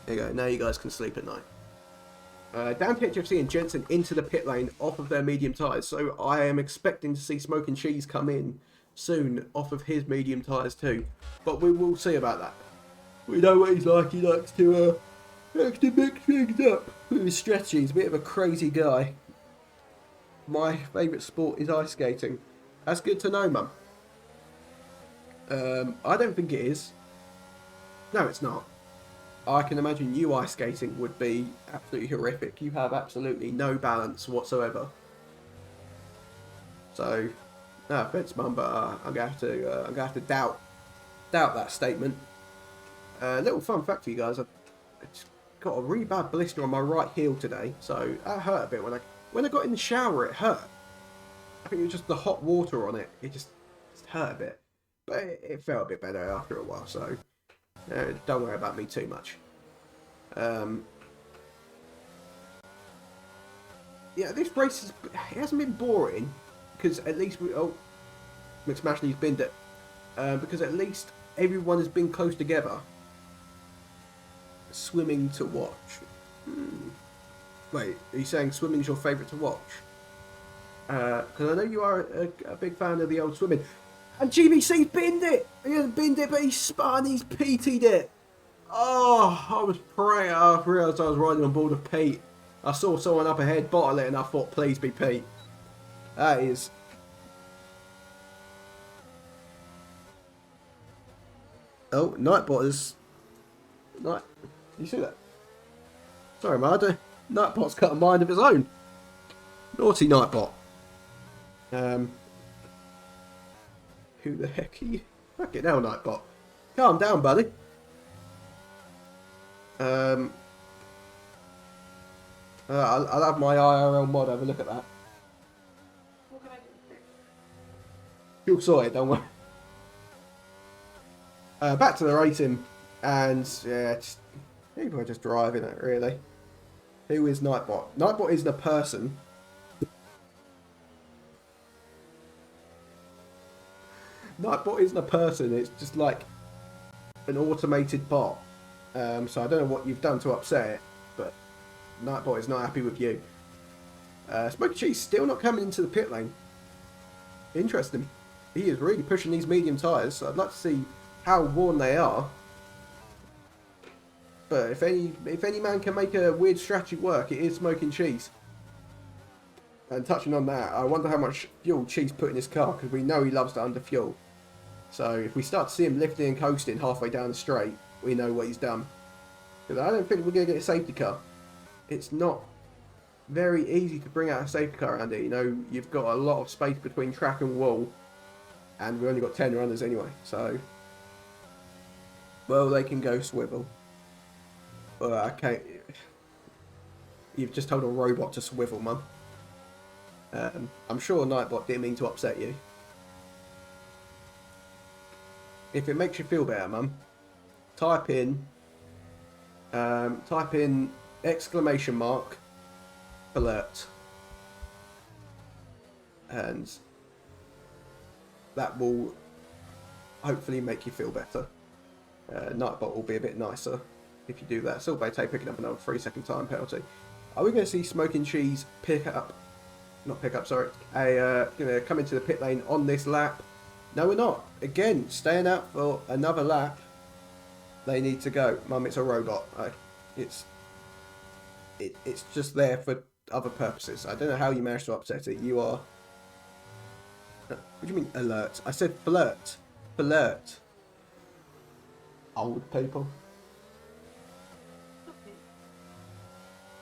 There you go. Now you guys can sleep at night. Down to HFC and Jensen into the pit lane off of their medium tyres. So I am expecting to see Smoke and Cheese come in soon off of his medium tyres too. But we will see about that. We know what he's like. He likes to mix things up with his strategy. He's a bit of a crazy guy. My favourite sport is ice skating. That's good to know, Mum. I don't think it is. No, it's not. I can imagine you ice skating would be absolutely horrific. You have absolutely no balance whatsoever. So, no offense, Mum, but I'm gonna have to doubt that statement. Little fun fact for you guys: I've just got a really bad blister on my right heel today, so that hurt a bit when I got in the shower. It hurt. I think it was just the hot water on it. It just hurt a bit, but it felt a bit better after a while. So. Don't worry about me too much. Yeah, this race it hasn't been boring because at least McSmashley's binned it. Because at least everyone has been close together. Swimming to watch. Wait, are you saying swimming's your favourite to watch? Because I know you are a big fan of the old swimming. And GBC's binned it! He hasn't binned it, but he's spun, he's PT'd it! Oh, I was praying. I realised I was riding on board of Pete. I saw someone up ahead bottle it and I thought, please be Pete. That is... Oh, Nightbot is... You see that? Sorry, man. Nightbot's got a mind of his own. Naughty Nightbot. Who the heck are you? Fucking hell, Nightbot. Calm down, buddy. I'll have my IRL mod have a look at that. You'll sort it, don't worry. Back to the racing, and yeah, people are just driving it, really. Who is Nightbot? Nightbot isn't a person. Nightbot isn't a person, it's just like an automated bot. So I don't know what you've done to upset it, but Nightbot is not happy with you. Smoky Cheese still not coming into the pit lane. Interesting. He is really pushing these medium tyres, so I'd like to see how worn they are. But if any man can make a weird strategy work, it is Smoking Cheese. And touching on that, I wonder how much fuel Cheese put in his car, because we know he loves to underfuel. So if we start to see him lifting and coasting halfway down the straight, we know what he's done. Because I don't think we're going to get a safety car. It's not very easy to bring out a safety car around here. You know, you've got a lot of space between track and wall. And we've only got 10 runners anyway, so... Well, they can go swivel. But I can't... You've just told a robot to swivel, Mum. I'm sure Nightbot didn't mean to upset you. If it makes you feel better, Mum, type in exclamation mark alert, and that will hopefully make you feel better. Nightbot will be a bit nicer if you do that. Silbate picking up another 3-second time penalty. Are we going to see Smoking Cheese gonna come into the pit lane on this lap? No, we're not. Again, staying out for another lap. They need to go. Mum, it's a robot. It's just there for other purposes. I don't know how you managed to upset it. You are... What do you mean, alert? I said flirt. Flirt. Old people.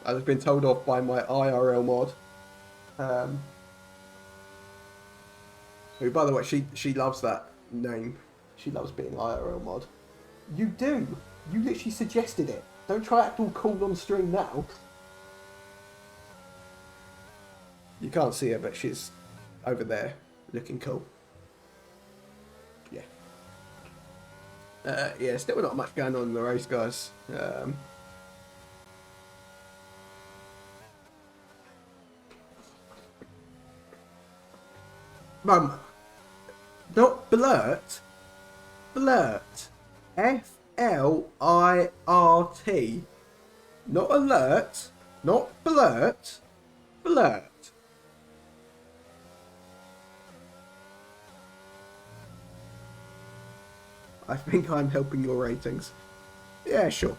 I've been told off by my IRL mod. Who, by the way, she loves that name. She loves being IRL mod. You do. You literally suggested it. Don't try to act all cool on stream now. You can't see her, but she's over there looking cool. Yeah. Yeah, still not much going on in the race, guys. Mum, not blurt. Flirt. F-L-I-R-T. Not alert. Not blurt. Flirt. I think I'm helping your ratings. Yeah, sure.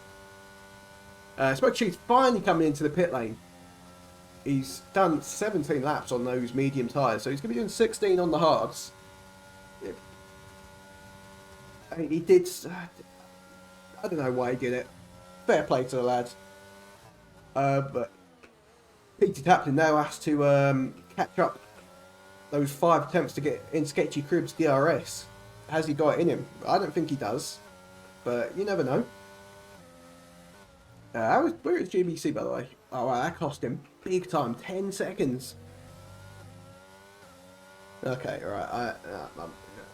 Smoke Cheese finally coming into the pit lane. He's done 17 laps on those medium tyres, so he's going to be doing 16 on the hards. He did... I don't know why he did it. Fair play to the lads. But Peter Taplin now has to catch up those 5 attempts to get in Sketchy Crib's DRS. Has he got it in him? I don't think he does. But you never know. Where is GBC, by the way? Oh, wow, that cost him big time. 10 seconds. Okay, alright. I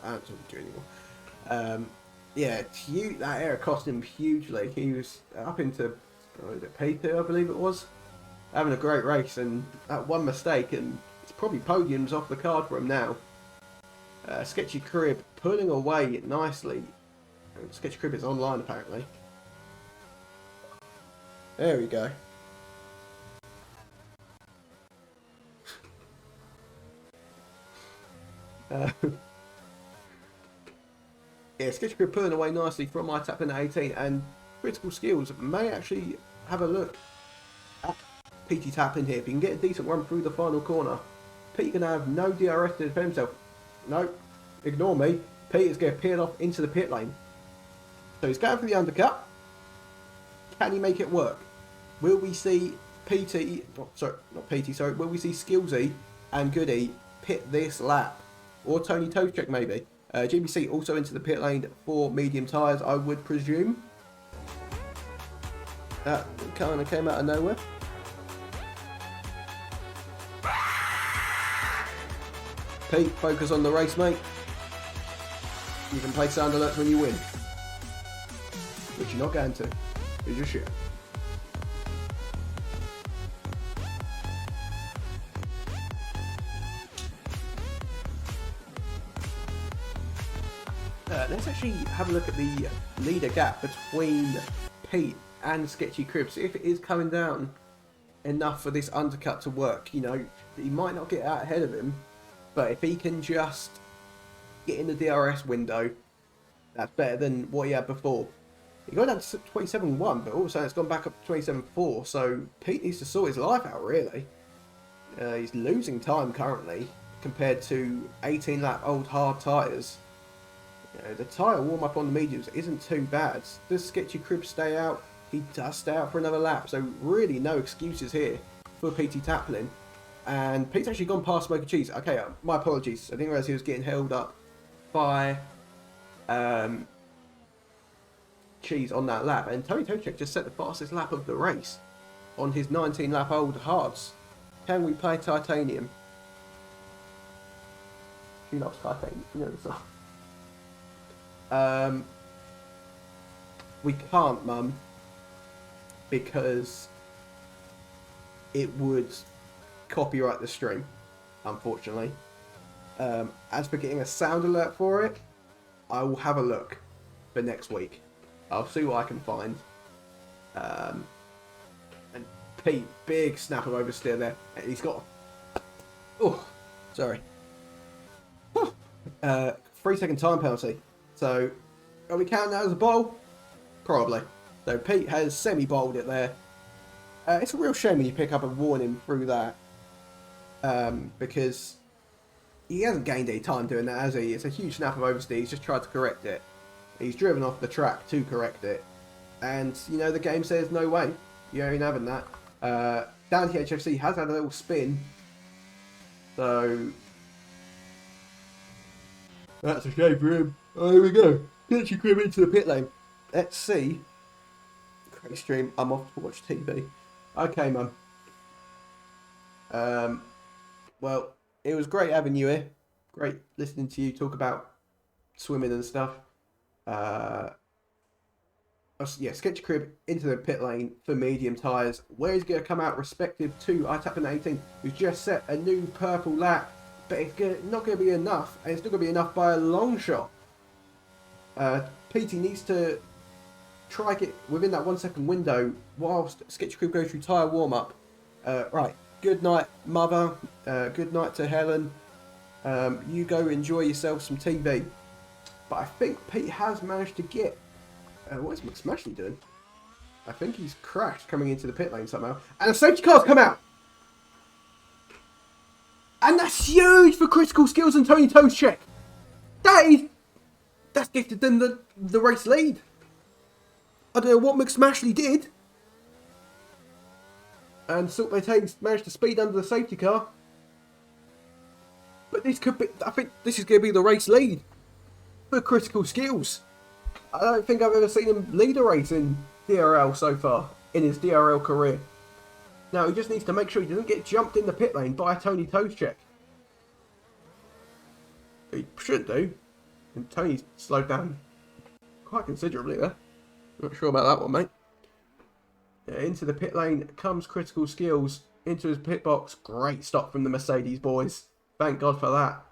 don't talk to you anymore. Yeah, that error cost him hugely. He was up into P2, I believe it was. Having a great race, and that one mistake, and it's probably podiums off the card for him now. Sketchy Crib pulling away nicely. Sketchy Crib is online, apparently. There we go. Yeah, Sketchy Crib pulling away nicely from my tap in at 18, and Critical Skills may actually have a look at PT Taplin here. If he can get a decent run through the final corner, Pete can have no DRS to defend himself. No, ignore me. Peter's going to peel off into the pit lane. So he's going for the undercut. Can he make it work? Will we see PT, not PT, sorry, will we see Skillsy and Goody pit this lap? Or Tony Tocheck maybe? GBC also into the pit lane for medium tyres, I would presume. That kind of came out of nowhere. Pete, focus on the race, mate. You can play sound alerts when you win. Which you're not going to. It's your shit. Let's actually have a look at the leader gap between Pete and Sketchy Crib. See if it is coming down enough for this undercut to work. You know, he might not get out ahead of him, but if he can just get in the DRS window, that's better than what he had before. He got down to 27.1, but also it's gone back up to 27.4, so Pete needs to sort his life out, really. He's losing time currently, compared to 18-lap-old hard tyres. You know, the tyre warm-up on the mediums isn't too bad. Does Sketchy Crib stay out? He does stay out for another lap, so really no excuses here for PT Taplin. And Pete's actually gone past Smoker Cheese. Okay, my apologies. I didn't realise he was getting held up by Cheese on that lap. And Tony Tocheck just set the fastest lap of the race on his 19-lap-old hards. Can we play Titanium? She loves Titanium, you know the song. We can't, Mum, because it would copyright the stream, unfortunately. As for getting a sound alert for it, I will have a look for next week. I'll see what I can find. And Pete, big snap of oversteer there. And he's got... Oh, sorry. 3-second time penalty. So, are we counting that as a bowl? Probably. So Pete has semi-bowled it there. It's a real shame when you pick up a warning through that. Because he hasn't gained any time doing that, has he? It's a huge snap of oversteer. He's just tried to correct it. He's driven off the track to correct it. And, you know, the game says no way. You ain't having that. Down to HFC has had a little spin. So, That's a shame for him. Oh, here we go. Sketchy Crib into the pit lane. Let's see. Great stream. I'm off to watch TV. Okay, Mum. Well, it was great having you here. Great listening to you talk about swimming and stuff. Yeah, Sketchy Crib into the pit lane for medium tyres. Where he's going to come out respective to iTapping 18, who's just set a new purple lap, but it's not going to be enough, and it's not going to be enough by a long shot. PT needs to try get within that 1 second window whilst Sketchy Crib goes through tyre warm up. Right, good night, Mother. Good night to Helen. You go enjoy yourself some TV. But I think Pete has managed to get. What is McSmashley doing? I think he's crashed coming into the pit lane somehow. And a safety car's come out! And that's huge for Critical Skills and Tony Toescheck. That's gifted them the race lead. I don't know what McSmashley did. And Siltbay managed to speed under the safety car. But this could be, I think this is going to be the race lead for Critical Skills. I don't think I've ever seen him lead a race in DRL so far, in his DRL career. Now, he just needs to make sure he doesn't get jumped in the pit lane by Tony Toescheck. He should do. And Tony's slowed down quite considerably there. Not sure about that one, mate. Yeah, into the pit lane comes Critical Skills. Into his pit box. Great stop from the Mercedes boys. Thank God for that.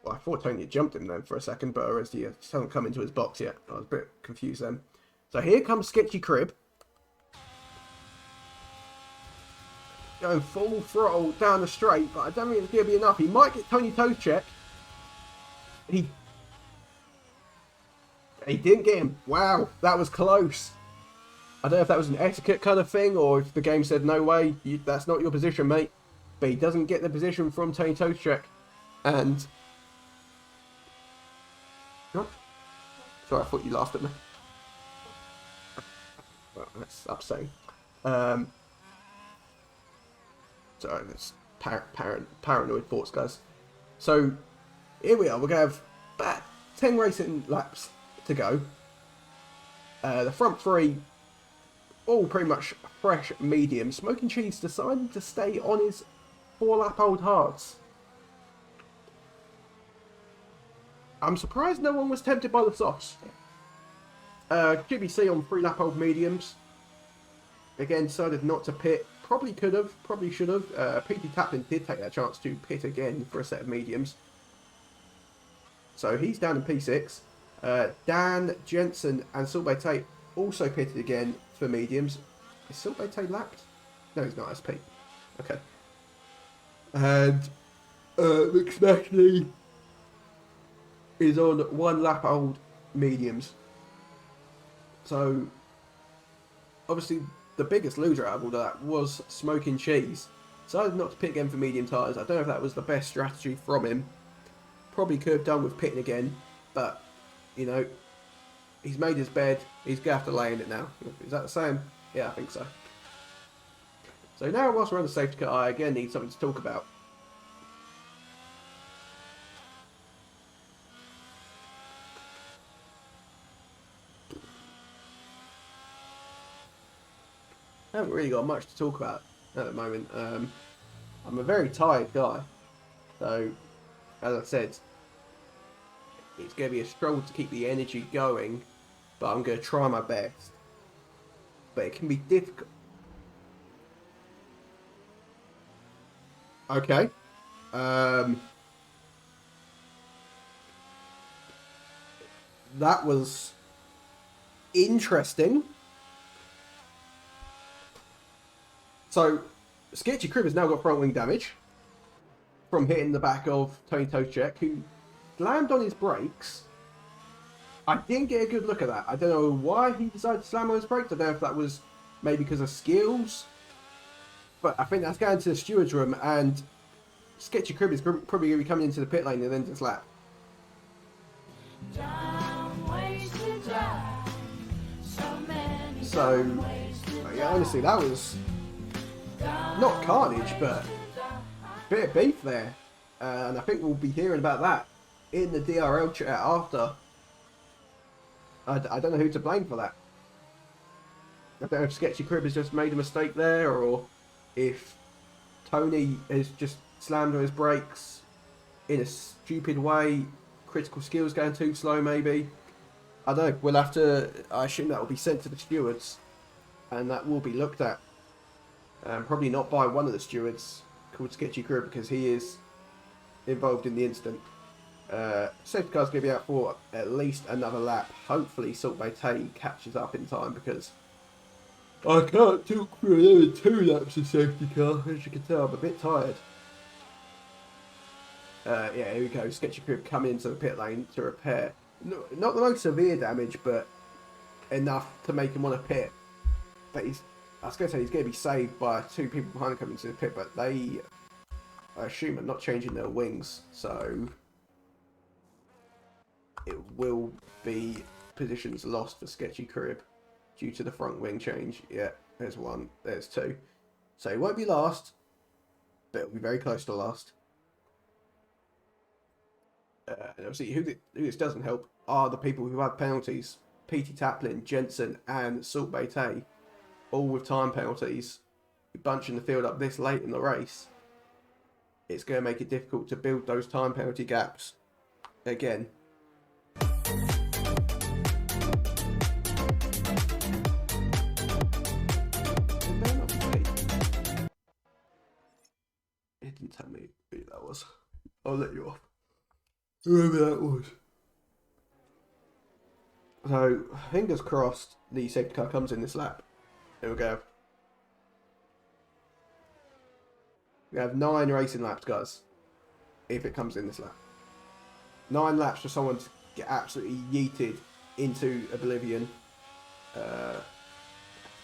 Well, I thought Tony had jumped him then for a second, but he hasn't come into his box yet. I was a bit confused then. So here comes Sketchy Crib. Going full throttle down the straight, but I don't think it's going to be enough. He might get Tony Toescheck. He didn't get him. Wow, that was close. I don't know if that was an etiquette kind of thing, or if the game said, no way, that's not your position, mate. But he doesn't get the position from Tony Toescheck. And... Oh. Sorry, I thought you laughed at me. Well, that's upsetting. Sorry, that's paranoid thoughts, guys. So, here we are. We're going to have about 10 racing laps to go. The front three, all pretty much fresh medium. Smoking Cheese decided to stay on his 4-lap-old hards. I'm surprised no one was tempted by the softs. GBC on 3-lap-old mediums. Again, decided not to pit. Probably could have, probably should have. PT Taplin did take that chance to pit again for a set of mediums. So he's down in P6. Dan, Jensen and Siltbay Tate also pitted again for mediums. Is Siltbay Tate lapped? No, he's not. That's Pete. Okay. And McSmashley is on 1-lap-old mediums. So, obviously, the biggest loser out of all that was Smoking Cheese. Decided not to pit again for medium tyres. I don't know if that was the best strategy from him. Probably could have done with pitting again, but, you know, he's made his bed. He's going to have to lay in it now. Is that the same? Yeah, I think so. So now, whilst we're on the safety car, I again need something to talk about. I haven't really got much to talk about at the moment. I'm a very tired guy, so as I said, it's going to be a struggle to keep the energy going, but I'm going to try my best. But it can be difficult. Okay. That was interesting. So, Sketchy Crib has now got front wing damage from hitting the back of Tony Toescheck, who slammed on his brakes. I didn't get a good look at that. I don't know why he decided to slam on his brakes. I don't know if that was maybe because of skills. But I think that's going to the steward's room, and Sketchy Crib is probably going to be coming into the pit lane and then to lap. So, yeah, honestly, that was not carnage, but a bit of beef there. And I think we'll be hearing about that in the DRL chat after. I don't know who to blame for that. I don't know if Sketchy Crib has just made a mistake there, or if Tony has just slammed on his brakes in a stupid way. Critical skills going too slow, maybe. I don't know. We'll have to. I assume that will be sent to the stewards, and that will be looked at. Probably not by one of the stewards called Sketchy Crib, because he is involved in the incident. Safety car's going to be out for at least another lap. Hopefully Salt Bay Tay catches up in time, because I can't talk for another 2 laps of safety car. As you can tell, I'm a bit tired. Yeah, here we go. Sketchy Crib coming into the pit lane to repair. Not the most severe damage, but enough to make him want to pit. But I was going to say he's going to be saved by 2 people behind him coming into the pit, but they, I assume, are not changing their wings, so it will be positions lost for Sketchy Crib due to the front wing change. Yeah, there's 1, there's 2. So he won't be last, but it'll be very close to last. And obviously, who this doesn't help are the people who have penalties. Petey Taplin, Jensen, and Salt Bay Tay, all with time penalties. Bunching the field up this late in the race, it's going to make it difficult to build those time penalty gaps again. It didn't tell me who that was. I'll let you off. Whoever that was. So, fingers crossed the safety car comes in this lap. Here we go. We have 9 racing laps, guys. If it comes in this lap. 9 laps for someone to get absolutely yeeted into oblivion. I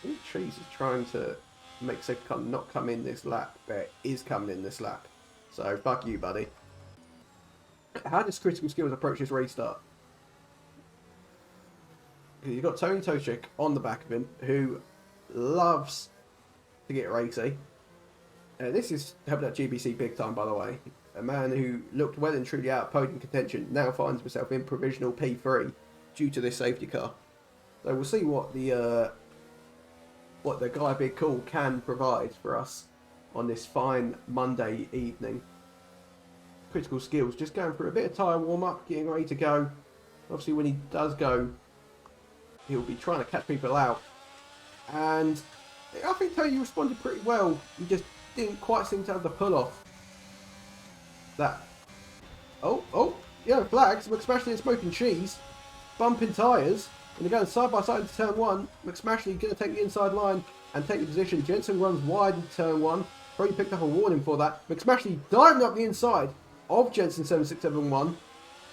think Trees is trying to make safety car not come in this lap, but it is coming in this lap. So, fuck you, buddy. How does Critical Skills approach this restart? You've got Tony Toshik on the back of him, who loves to get racy. This is helping out GBC big time, by the way. A man who looked well and truly out of podium contention now finds himself in provisional P3 due to this safety car. So we'll see what the guy Big Cool can provide for us on this fine Monday evening. Critical Skills just going for a bit of tyre warm up, getting ready to go. Obviously, when he does go, he'll be trying to catch people out. And I think Tony responded pretty well. He just didn't quite seem to have the pull off. That. Oh, yeah, flags. McSmashley and Smoking Cheese bumping tyres. And they're going side by side into turn 1. McSmashley going to take the inside line and take the position. Jensen runs wide into turn 1. Probably picked up a warning for that. McSmashley diving up the inside of Jensen 7671.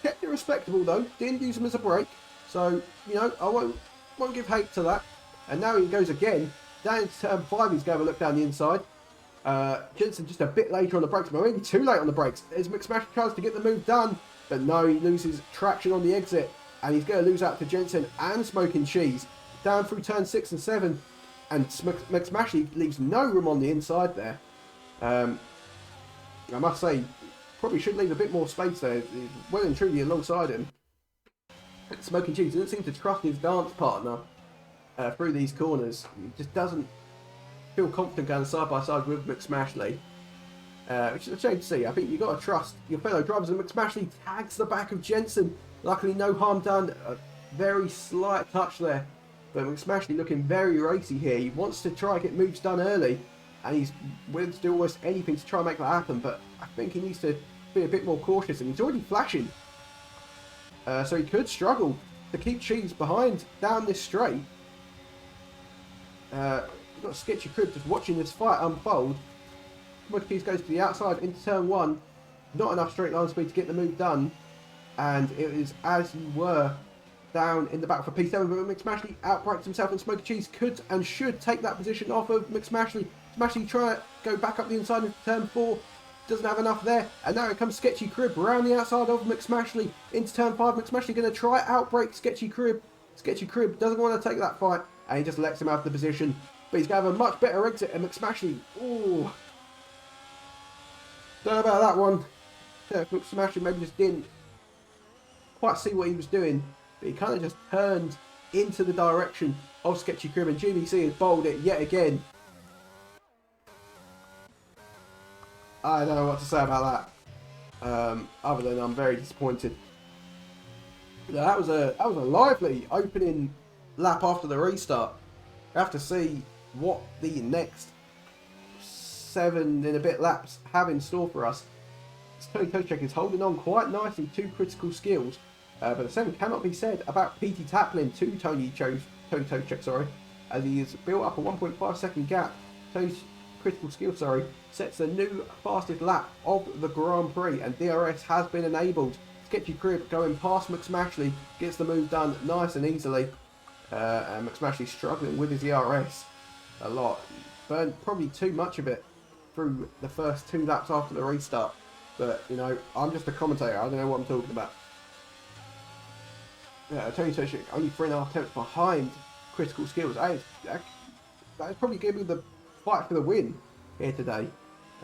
Kept it respectable though. Didn't use him as a brake. So, you know, I won't give hate to that. And now he goes again. Down into turn 5, he's going to have a look down the inside. Jensen just a bit later on the brakes, but maybe too late on the brakes. As McSmash tries to get the move done, but no, he loses traction on the exit, and he's going to lose out to Jensen and Smoking Cheese. Down through turn 6 and 7, and McSmashy leaves no room on the inside there. I must say, probably should leave a bit more space there. He's well and truly alongside him. Smoking Cheese doesn't seem to trust his dance partner through these corners. He just doesn't feel confident going side by side with McSmashley, which is a shame to see. I think you've got to trust your fellow drivers, and McSmashley tags the back of Jensen. Luckily, no harm done. A very slight touch there, but McSmashley looking very racy here. He wants to try and get moves done early, and he's willing to do almost anything to try and make that happen, but I think he needs to be a bit more cautious, and he's already flashing. So he could struggle to keep Cheese behind down this straight. You've got Sketchy Crib just watching this fight unfold. Cheese goes to the outside into turn 1. Not enough straight line speed to get the move done. And it is as you were down in the back for P7, but McSmashley outbrakes himself, and Smoky Cheese could and should take that position off of McSmashley. McSmashley trying to go back up the inside of turn 4. Doesn't have enough there, and now it comes Sketchy Crib around the outside of McSmashley into turn 5. McSmashley going to try outbrake Sketchy Crib. Sketchy Crib doesn't want to take that fight, and he just lets him have the position. But he's going to have a much better exit, and McSmashley, ooh, don't know about that one. McSmashley maybe just didn't quite see what he was doing, but he kind of just turned into the direction of Sketchy Crib, and GBC has bowled it yet again. I don't know what to say about that, other than I'm very disappointed. That was a lively opening lap after the restart. We have to see what the next 7 and a bit laps have in store for us. Tony Toczek is holding on quite nicely to critical skills, but the same cannot be said about PT Taplin to Tony Toczek, sorry, as he has built up a 1.5 second gap. Tony's critical skill, sets the new fastest lap of the Grand Prix, and DRS has been enabled. Sketchy Crib going past McSmashley gets the move done nice and easily, and McSmashley struggling with his ERS a lot. Burned probably too much of it through the first 2 laps after the restart, but you know, I'm just a commentator, I don't know what I'm talking about. Tony Toczek only 3.5 attempts behind critical skills. That's probably going to be the fight for the win here today,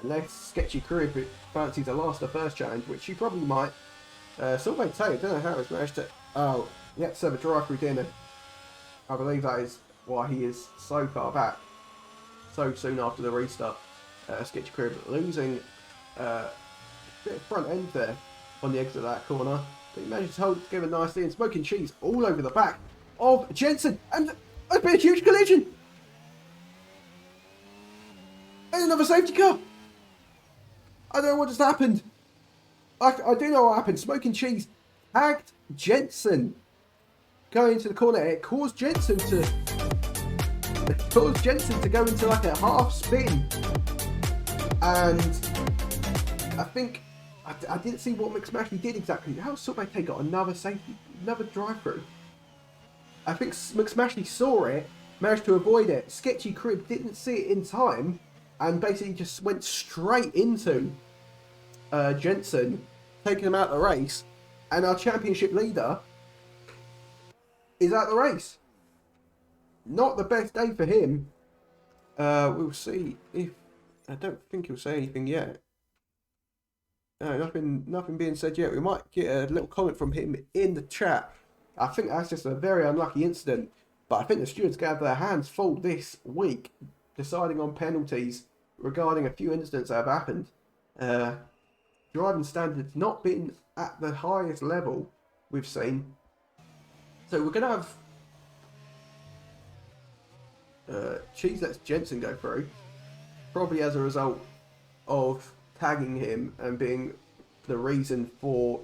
unless Sketchy Crib fancies the last of first challenge, which she probably might. Sylvain Tay, I don't know how he's managed to. Oh, he had to serve a drive-through dinner. I believe that is why he is so far back so soon after the restart. Sketchy Crib losing a bit of front end there on the exit of that corner, but he managed to hold it together nicely, and Smoking Cheese all over the back of Jensen, and there's been a huge collision! And another safety car! I don't know what just happened. I do know what happened. Smoking Cheese tagged Jensen going into the corner. It caused Jensen to go into like a half spin, and I think I didn't see what McSmashley did exactly. How Sylvain got another drive-through? I think McSmashley saw it, managed to avoid it. Sketchy Crib didn't see it in time, and basically just went straight into Jensen, taking him out of the race, and our championship leader is out of the race. Not the best day for him. We'll see if... I don't think he'll say anything yet. No, nothing being said yet. We might get a little comment from him in the chat. I think that's just a very unlucky incident, but I think the stewards going to have their hands full this week deciding on penalties regarding a few incidents that have happened. Driving standards not been at the highest level we've seen. So we're going to have Cheese lets Jensen go through, probably as a result of tagging him and being the reason for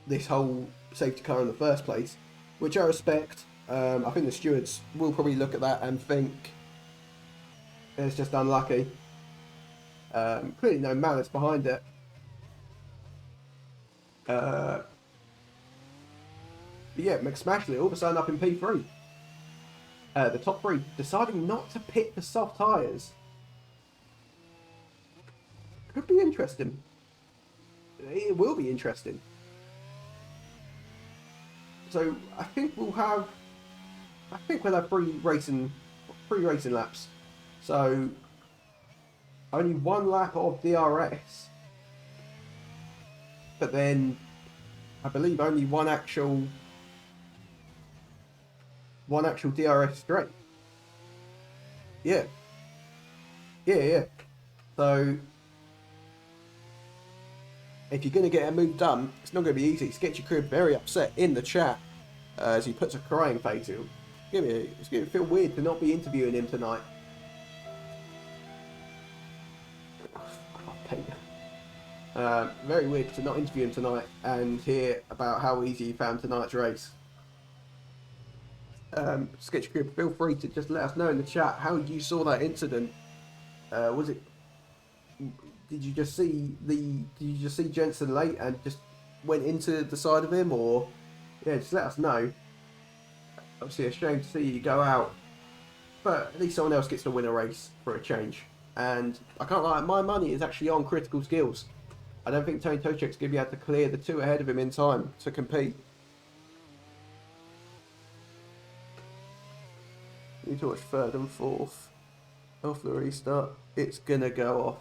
this whole safety car in the first place, which I respect. I think the stewards will probably look at that and think it's just unlucky. Clearly no malice behind it. But yeah, McSmashley all of a sudden up in P3. The top 3 deciding not to pit the soft tyres. Could be interesting. It will be interesting. So I think we'll have 3 racing laps. So only 1 lap of DRS, but then I believe only one actual DRS straight. Yeah. So if you're going to get a move done, it's not going to be easy. Sketchy Crib very upset in the chat as he puts a crying face. It's going to feel weird to not be interviewing him tonight. Very weird to not interview him tonight and hear about how easy he found tonight's race. Sketchy Crib, feel free to just let us know in the chat how you saw that incident. Was it? Did you just see Jensen late and just went into the side of him, or yeah, just let us know. Obviously a shame to see you go out, but at least someone else gets to win a race for a change. And I can't lie, my money is actually on critical skills. I don't think Tony Toczek's going to be able to clear the 2 ahead of him in time to compete. You need to watch 3rd and 4th off the restart. It's going to go off.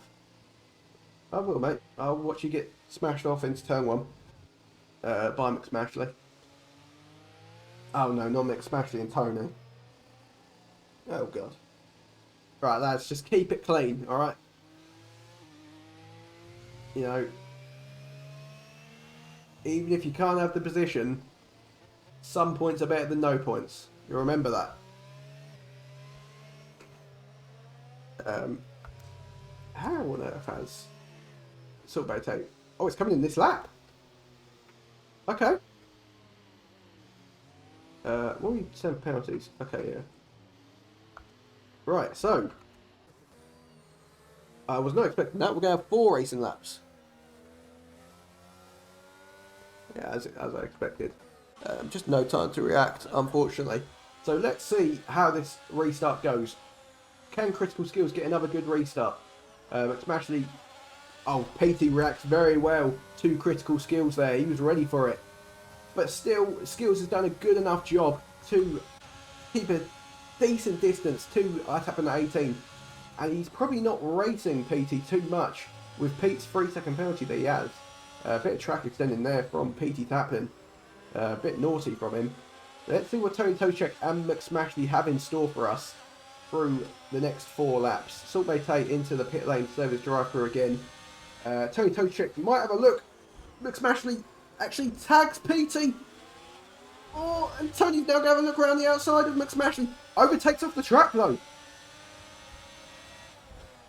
I will, mate. I'll watch you get smashed off into turn 1 by McSmashley. Oh no, not McSmashley and Tony. Oh god. Right, lads, just keep it clean, alright? You know, even if you can't have the position, some points are better than no points. You remember that. How on earth has Silver Tape? Oh, it's coming in this lap. Okay. What are we send penalties? Okay, yeah. Right, so I was not expecting that. We're going to have 4 racing laps. Yeah, as I expected. Just no time to react, unfortunately. So let's see how this restart goes. Can Critical Skills get another good restart? McSmashley, oh, PT reacts very well to Critical Skills there. He was ready for it. But still, Skills has done a good enough job to keep a decent distance to Tappin at 18. And he's probably not racing PT too much with Pete's 3-second penalty that he has. A bit of track extending there from PT Tappin. A bit naughty from him. Let's see what Tony Toczek and McSmashley have in store for us through the next 4 laps. Salt Bay Tate into the pit lane service drive-through again. Tony Toczek might have a look. McSmashley actually tags PT. Oh, and Tony's now going to have a look around the outside of McSmashley. Overtakes off the track though.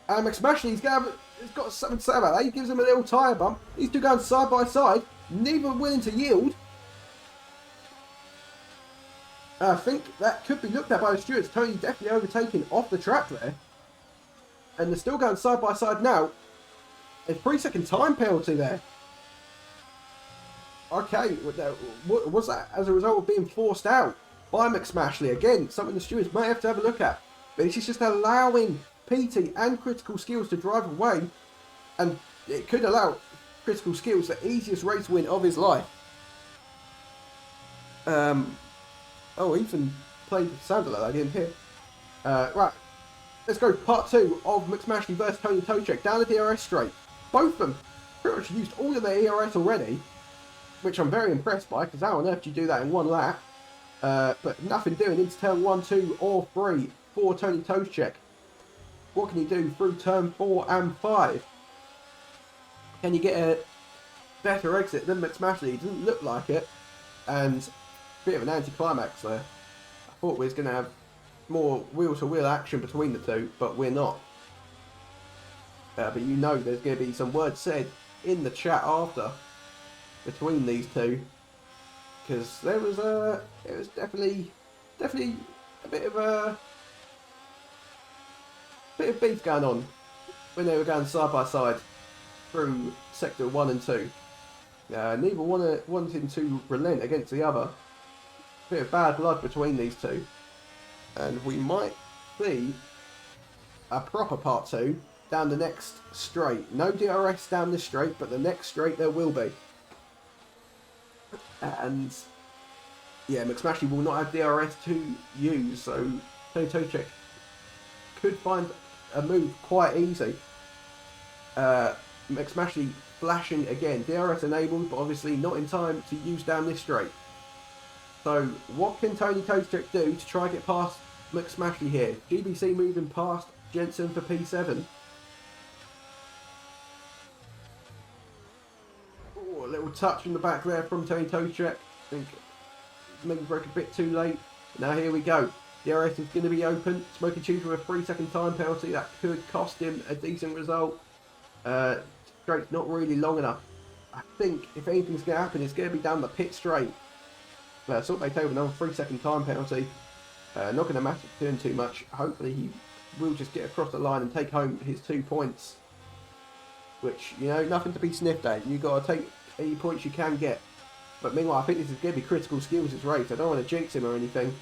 And McSmashley's got something to say about that. He gives him a little tyre bump. These two going side by side, neither willing to yield. I think that could be looked at by the stewards. Tony definitely overtaking off the track there. And they're still going side by side now. A 3-second time penalty there. Okay, was that as a result of being forced out by McSmashley? Again, something the stewards may have to have a look at. But this is just allowing PT and Critical Skills to drive away. And it could allow Critical Skills the easiest race win of his life. Oh, Ethan played sounded like I didn't hear. Right, let's go part 2 of McSmashley versus Tony Toczek down the DRS straight. Both of them pretty much used all of their ERS already, which I'm very impressed by, because how on earth do you do that in 1 lap? But nothing doing into turn 1, 2 or 3 for Tony Toczek. What can he do through turn 4 and 5? Can you get a better exit than McSmashley? It doesn't look like it. And bit of an anticlimax there. I thought we was going to have more wheel-to-wheel action between the two, but we're not. But you know there's going to be some words said in the chat after between these two, because there was it was definitely a bit of beef going on when they were going side by side through sector 1 and 2. Neither wanting to relent against the other. Bit of bad blood between these two, and we might see a proper part 2 down the next straight. No DRS down this straight, but the next straight there will be. And yeah, McSmashley will not have DRS to use, so Tony Toczek could find a move quite easy. McSmashley flashing again, DRS enabled, but obviously not in time to use down this straight. So what can Tony Toczek do to try and get past McSmashley here? GBC moving past Jensen for P7. Oh, a little touch in the back there from Tony Toczek. I think maybe broke a bit too late. Now here we go. DRS is going to be open. Smoky Cheese with a 3-second time penalty. That could cost him a decent result. Straight's not really long enough. I think if anything's going to happen, it's going to be down the pit straight. Salt Bay Table another 3-second time penalty. Not going to matter to him too much. Hopefully he will just get across the line and take home his 2 points. Which, you know, nothing to be sniffed at. You've got to take any points you can get. But meanwhile, I think this is going to be Critical Skills' race. I don't want to jinx him or anything.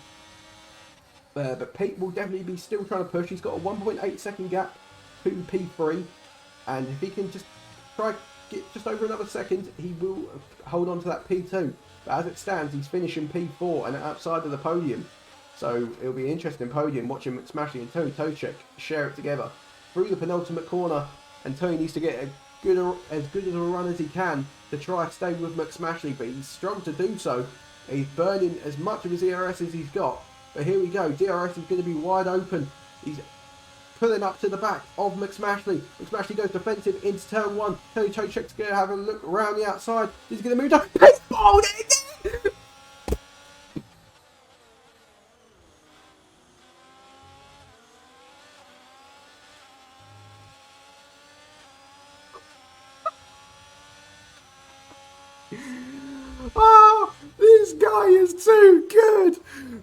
But Pete will definitely be still trying to push. He's got a 1.8 second gap to P3. And if he can just try get just over another second, he will hold on to that P2. But as it stands, he's finishing P4 and outside of the podium. So it'll be an interesting podium watching McSmashley and Tony Toczek share it together through the penultimate corner. And Tony needs to get as good as a run as he can to try and stay with McSmashley, but he's struggled to do so He's burning as much of his DRS as he's got. But here we go. DRS is going to be wide open. He's pulling up to the back of McSmashley. McSmashley goes defensive into turn 1. Tony Tocek's going to have a look around the outside. He's going to move down. He's bowled it again! Oh, this guy is too good.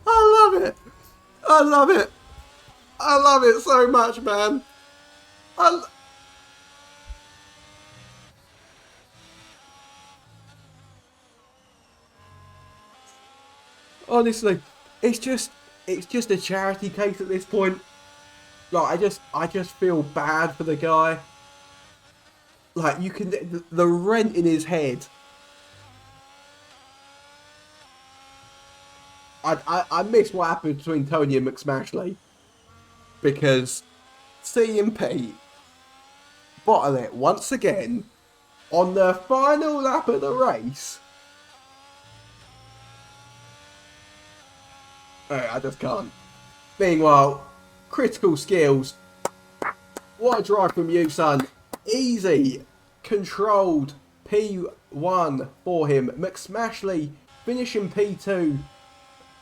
I love it. I love it. I love it so much, man. Honestly, it's just a charity case at this point. Like I just feel bad for the guy. Like you can the rent in his head. I miss what happened between Tony and McSmashley, because CMP bottle it once again on the final lap of the race. I just can't. Meanwhile, critical skills. What a drive from you, son. Easy, controlled P1 for him. McSmashley finishing P2.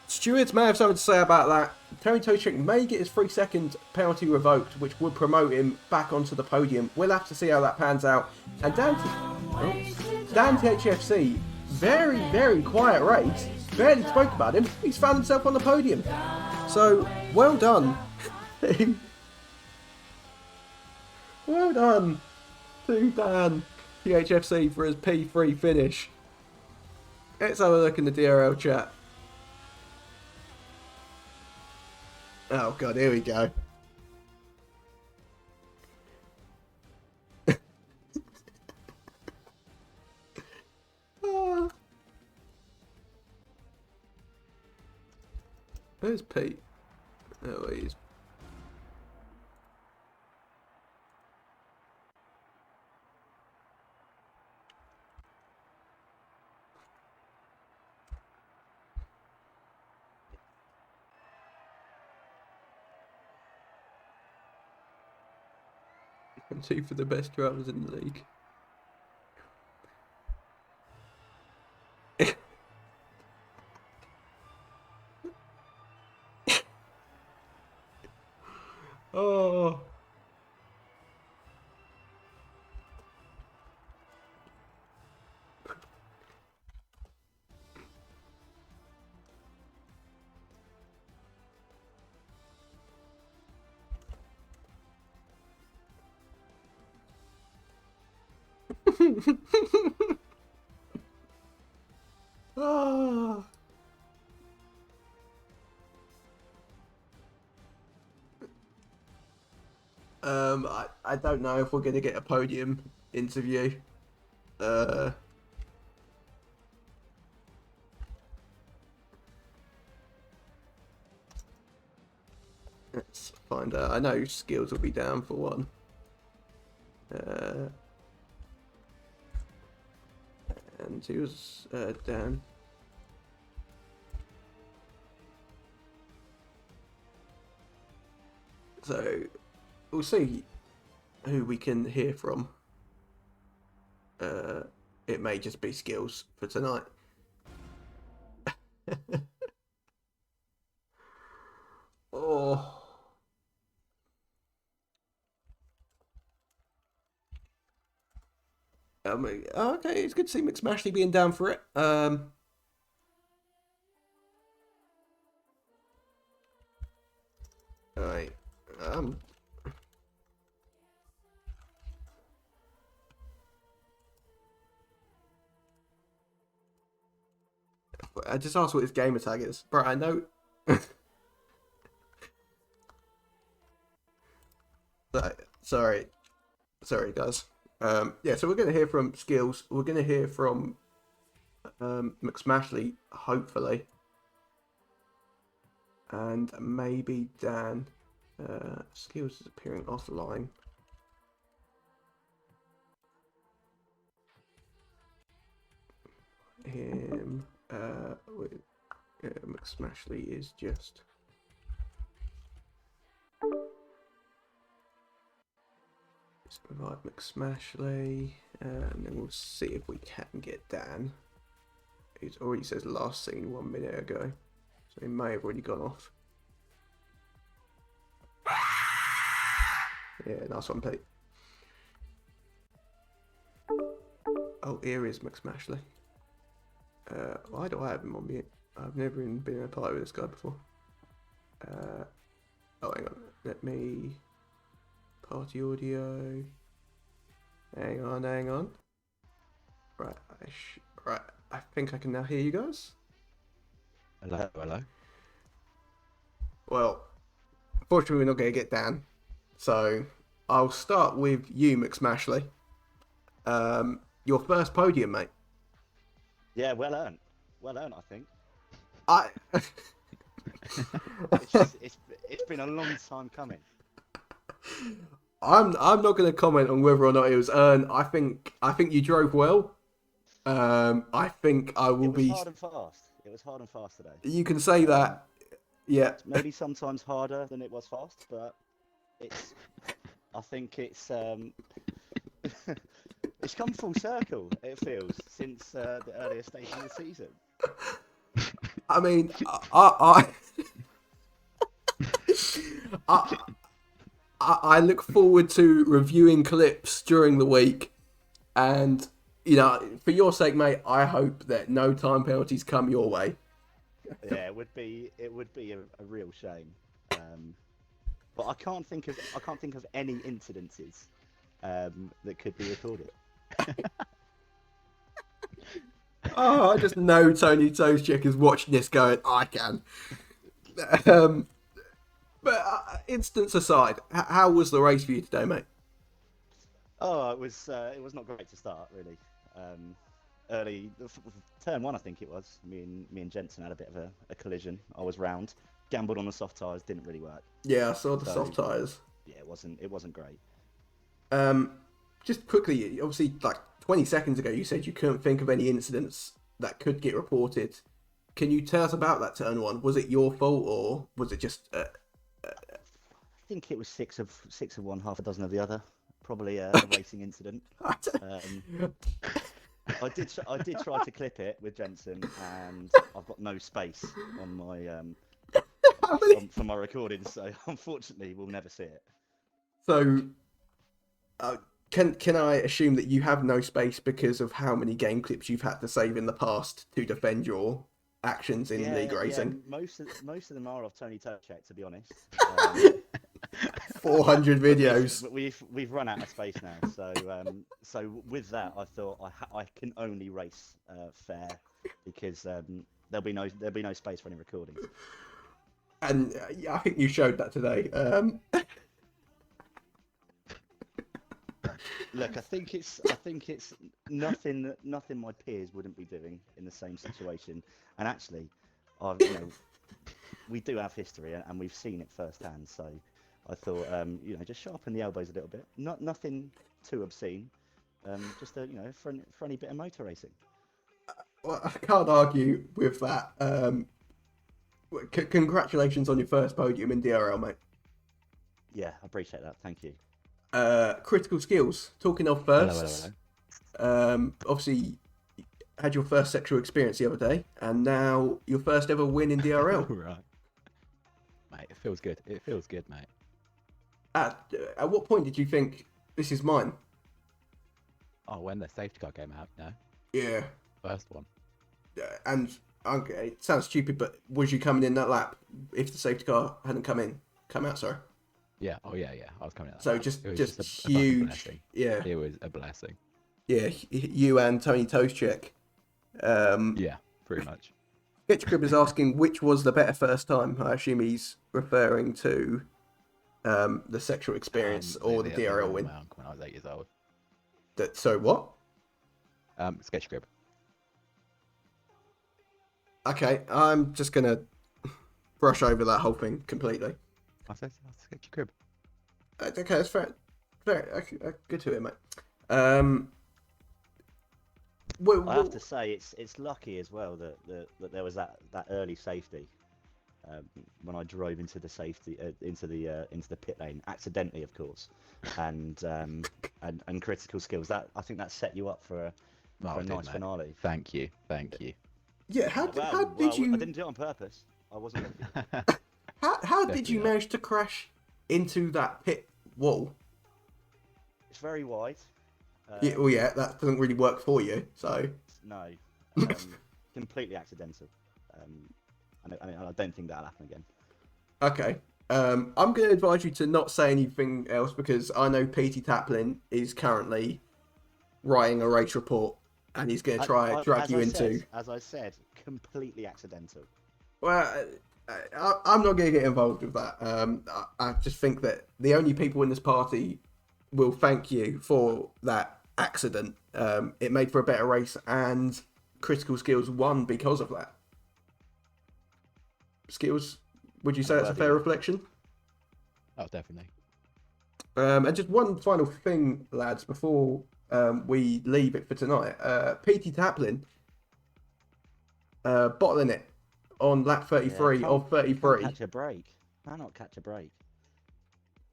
Stewards may have something to say about that. Tony Tocek may get his 3-second penalty revoked, which would promote him back onto the podium. We'll have to see how that pans out. And down to HFC, very, very quiet race. Barely spoke about him. He's found himself on the podium. So, well done. Well done to Dan THFC for his P3 finish. Let's have a look in the DRL chat. Oh god, here we go. Where's Pete? Oh, he's... And 2 for the best drivers in the league. Oh. Oh. I don't know if we're going to get a podium interview. Let's find out. I know skills will be down for one. And he was down. So we'll see who we can hear from. It may just be skills for tonight. Oh. Okay, it's good to see McSmashley being down for it. Alright. I just asked what his gamer tag is. Bro, I know. Sorry, guys. Yeah, so we're going to hear from Skills. We're going to hear from McSmashley, hopefully. And maybe Dan. Skills is appearing offline. Him. McSmashley is just. Let's provide McSmashley, and then we'll see if we can get Dan. It already says last seen 1 minute ago, so he may have already gone off. Yeah, nice one, Pete. Oh, here is McSmashley. Why do I have him on mute? I've never even been in a party with this guy before. Oh, hang on. Let me... Party audio. Hang on. Right, I think I can now hear you guys. Hello. Well, unfortunately we're not going to get Dan. So, I'll start with you, McSmashley. Your first podium, mate. Yeah, well earned, I think. It's been a long time coming. I'm not going to comment on whether or not it was earned. I think you drove well. I think I will be. It was hard and fast. It was hard and fast today. You can say that. Yeah. Maybe sometimes harder than it was fast, but I think it's it's come full circle. It feels since the earlier stage of the season. I mean, I look forward to reviewing clips during the week, and you know, for your sake, mate, I hope that no time penalties come your way. Yeah, it would be a real shame. But I can't think of any incidences that could be recorded. Oh, I just know Tony Toescheck is watching this going, I can. But instance aside, how was the race for you today, mate? Oh, it was not great to start, really. Early, turn one, I think it was. Me and Jensen had a bit of a collision. I was round, gambled on the soft tyres, didn't really work. Yeah, I saw the soft tyres. Yeah, it wasn't great. Just quickly, obviously, like 20 seconds ago, you said you couldn't think of any incidents that could get reported. Can you tell us about that turn one? Was it your fault, or was it just? I think it was six of one, half a dozen of the other. Probably a racing incident. I did try to clip it with Jensen, and I've got no space on my for my recording, so unfortunately we'll never see it. So, can I assume that you have no space because of how many game clips you've had to save in the past to defend your actions in league racing? Yeah, most of them are of Tony Toescheck, to be honest. 400 videos. We've run out of space now, so with that, I thought I can only race fair because there'll be no space for any recordings. And I think you showed that today. Look, I think it's nothing my peers wouldn't be doing in the same situation. And actually, we do have history and we've seen it firsthand. So I thought, just sharpen the elbows a little bit. Nothing too obscene. Just a friendly bit of motor racing. Well, I can't argue with that. Congratulations on your first podium in DRL, mate. Yeah, I appreciate that. Thank you. Critical skills. Talking of firsts. Hello. Obviously, had your first sexual experience the other day, and now your first ever win in DRL. Right. Mate, it feels good. It feels good, mate. At what point did you think this is mine? Oh, when the safety car came out, no? Yeah. First one. And okay, it sounds stupid, but was you coming in that lap if the safety car hadn't come out? Sorry. Yeah. Oh, yeah. I was coming out. So that just lap. just a fucking huge. blessing. Yeah. It was a blessing. Yeah. You and Tony Toescheck. Yeah, pretty much. Sketchcrib is asking which was the better first time. I assume he's referring to the sexual experience or the DRL win. When I was 8 years old. So what? Sketch Crib. Okay, I'm just gonna brush over that whole thing completely. I said Sketch Crib. Okay, that's fair. Fair. Good to hear, mate. Well, I have to say it's lucky as well that there was that early safety when I drove into the safety into the pit lane accidentally, of course, and critical skills. That I think that set you up for Oh, a it did, nice mate. finale. Thank you. Thank you. yeah. How did I you didn't do it on purpose. I wasn't looking. how did Definitely you not. manage to crash into that pit wall? It's very wide. Yeah, well, yeah, that doesn't really work for you. So No, completely accidental. I don't think that'll happen again. okay. I'm going to advise you to not say anything else because I know PT Taplin is currently writing a race report and he's going to try drag you into. As I said, completely accidental. Well, I'm not going to get involved with that. I just think that the only people in this party will thank you for that accident. It made for a better race, and Critical Skills won because of that. Skills, would you say that's a fair reflection? Oh, definitely. And just one final thing, lads, before we leave it for tonight. PT Taplin bottling it on lap 33 of 33. Can't catch a break. Cannot catch a break.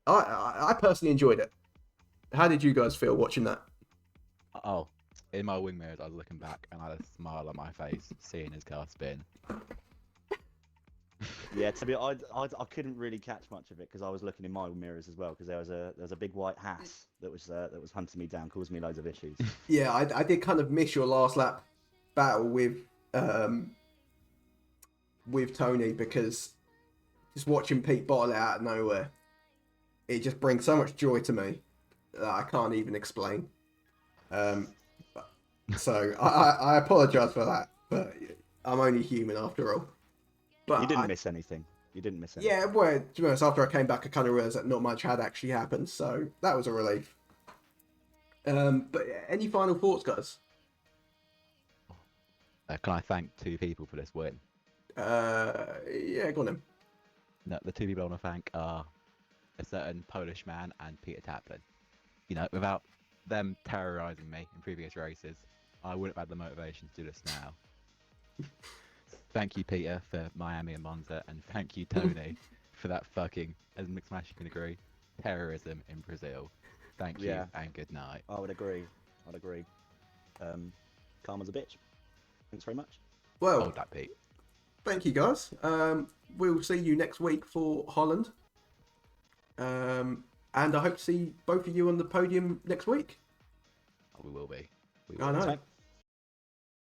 I personally enjoyed it. How did you guys feel watching that? Oh, in my wing mirrors, I was looking back and I had a smile on my face seeing his car spin. Yeah, to be I couldn't really catch much of it because I was looking in my mirrors as well because there was a big white hass that was hunting me down, causing me loads of issues. Yeah, I did kind of miss your last lap battle with Tony because just watching Pete bottle it out of nowhere, it just brings so much joy to me that I can't even explain. So I apologise for that, but I'm only human after all. But You didn't miss anything. You didn't miss anything. Yeah, well, to be honest, after I came back, I kind of realised that not much had actually happened, so that was a relief. But yeah, any final thoughts, guys? Can I thank two people for this win? Yeah, go on then. No, the two people I want to thank are a certain Polish man and Peter Taplin. You know, without them terrorising me in previous races, I wouldn't have had the motivation to do this now. Thank you, Peter, for Miami and Monza, and thank you, Tony, for that fucking, as Mixed Match you can agree, terrorism in Brazil. Thank you, and good night. I would agree. Karma's a bitch. Thanks very much. Well, Hold that, Pete. thank you, guys. We'll see you next week for Holland. And I hope to see both of you on the podium next week. We will be. I know.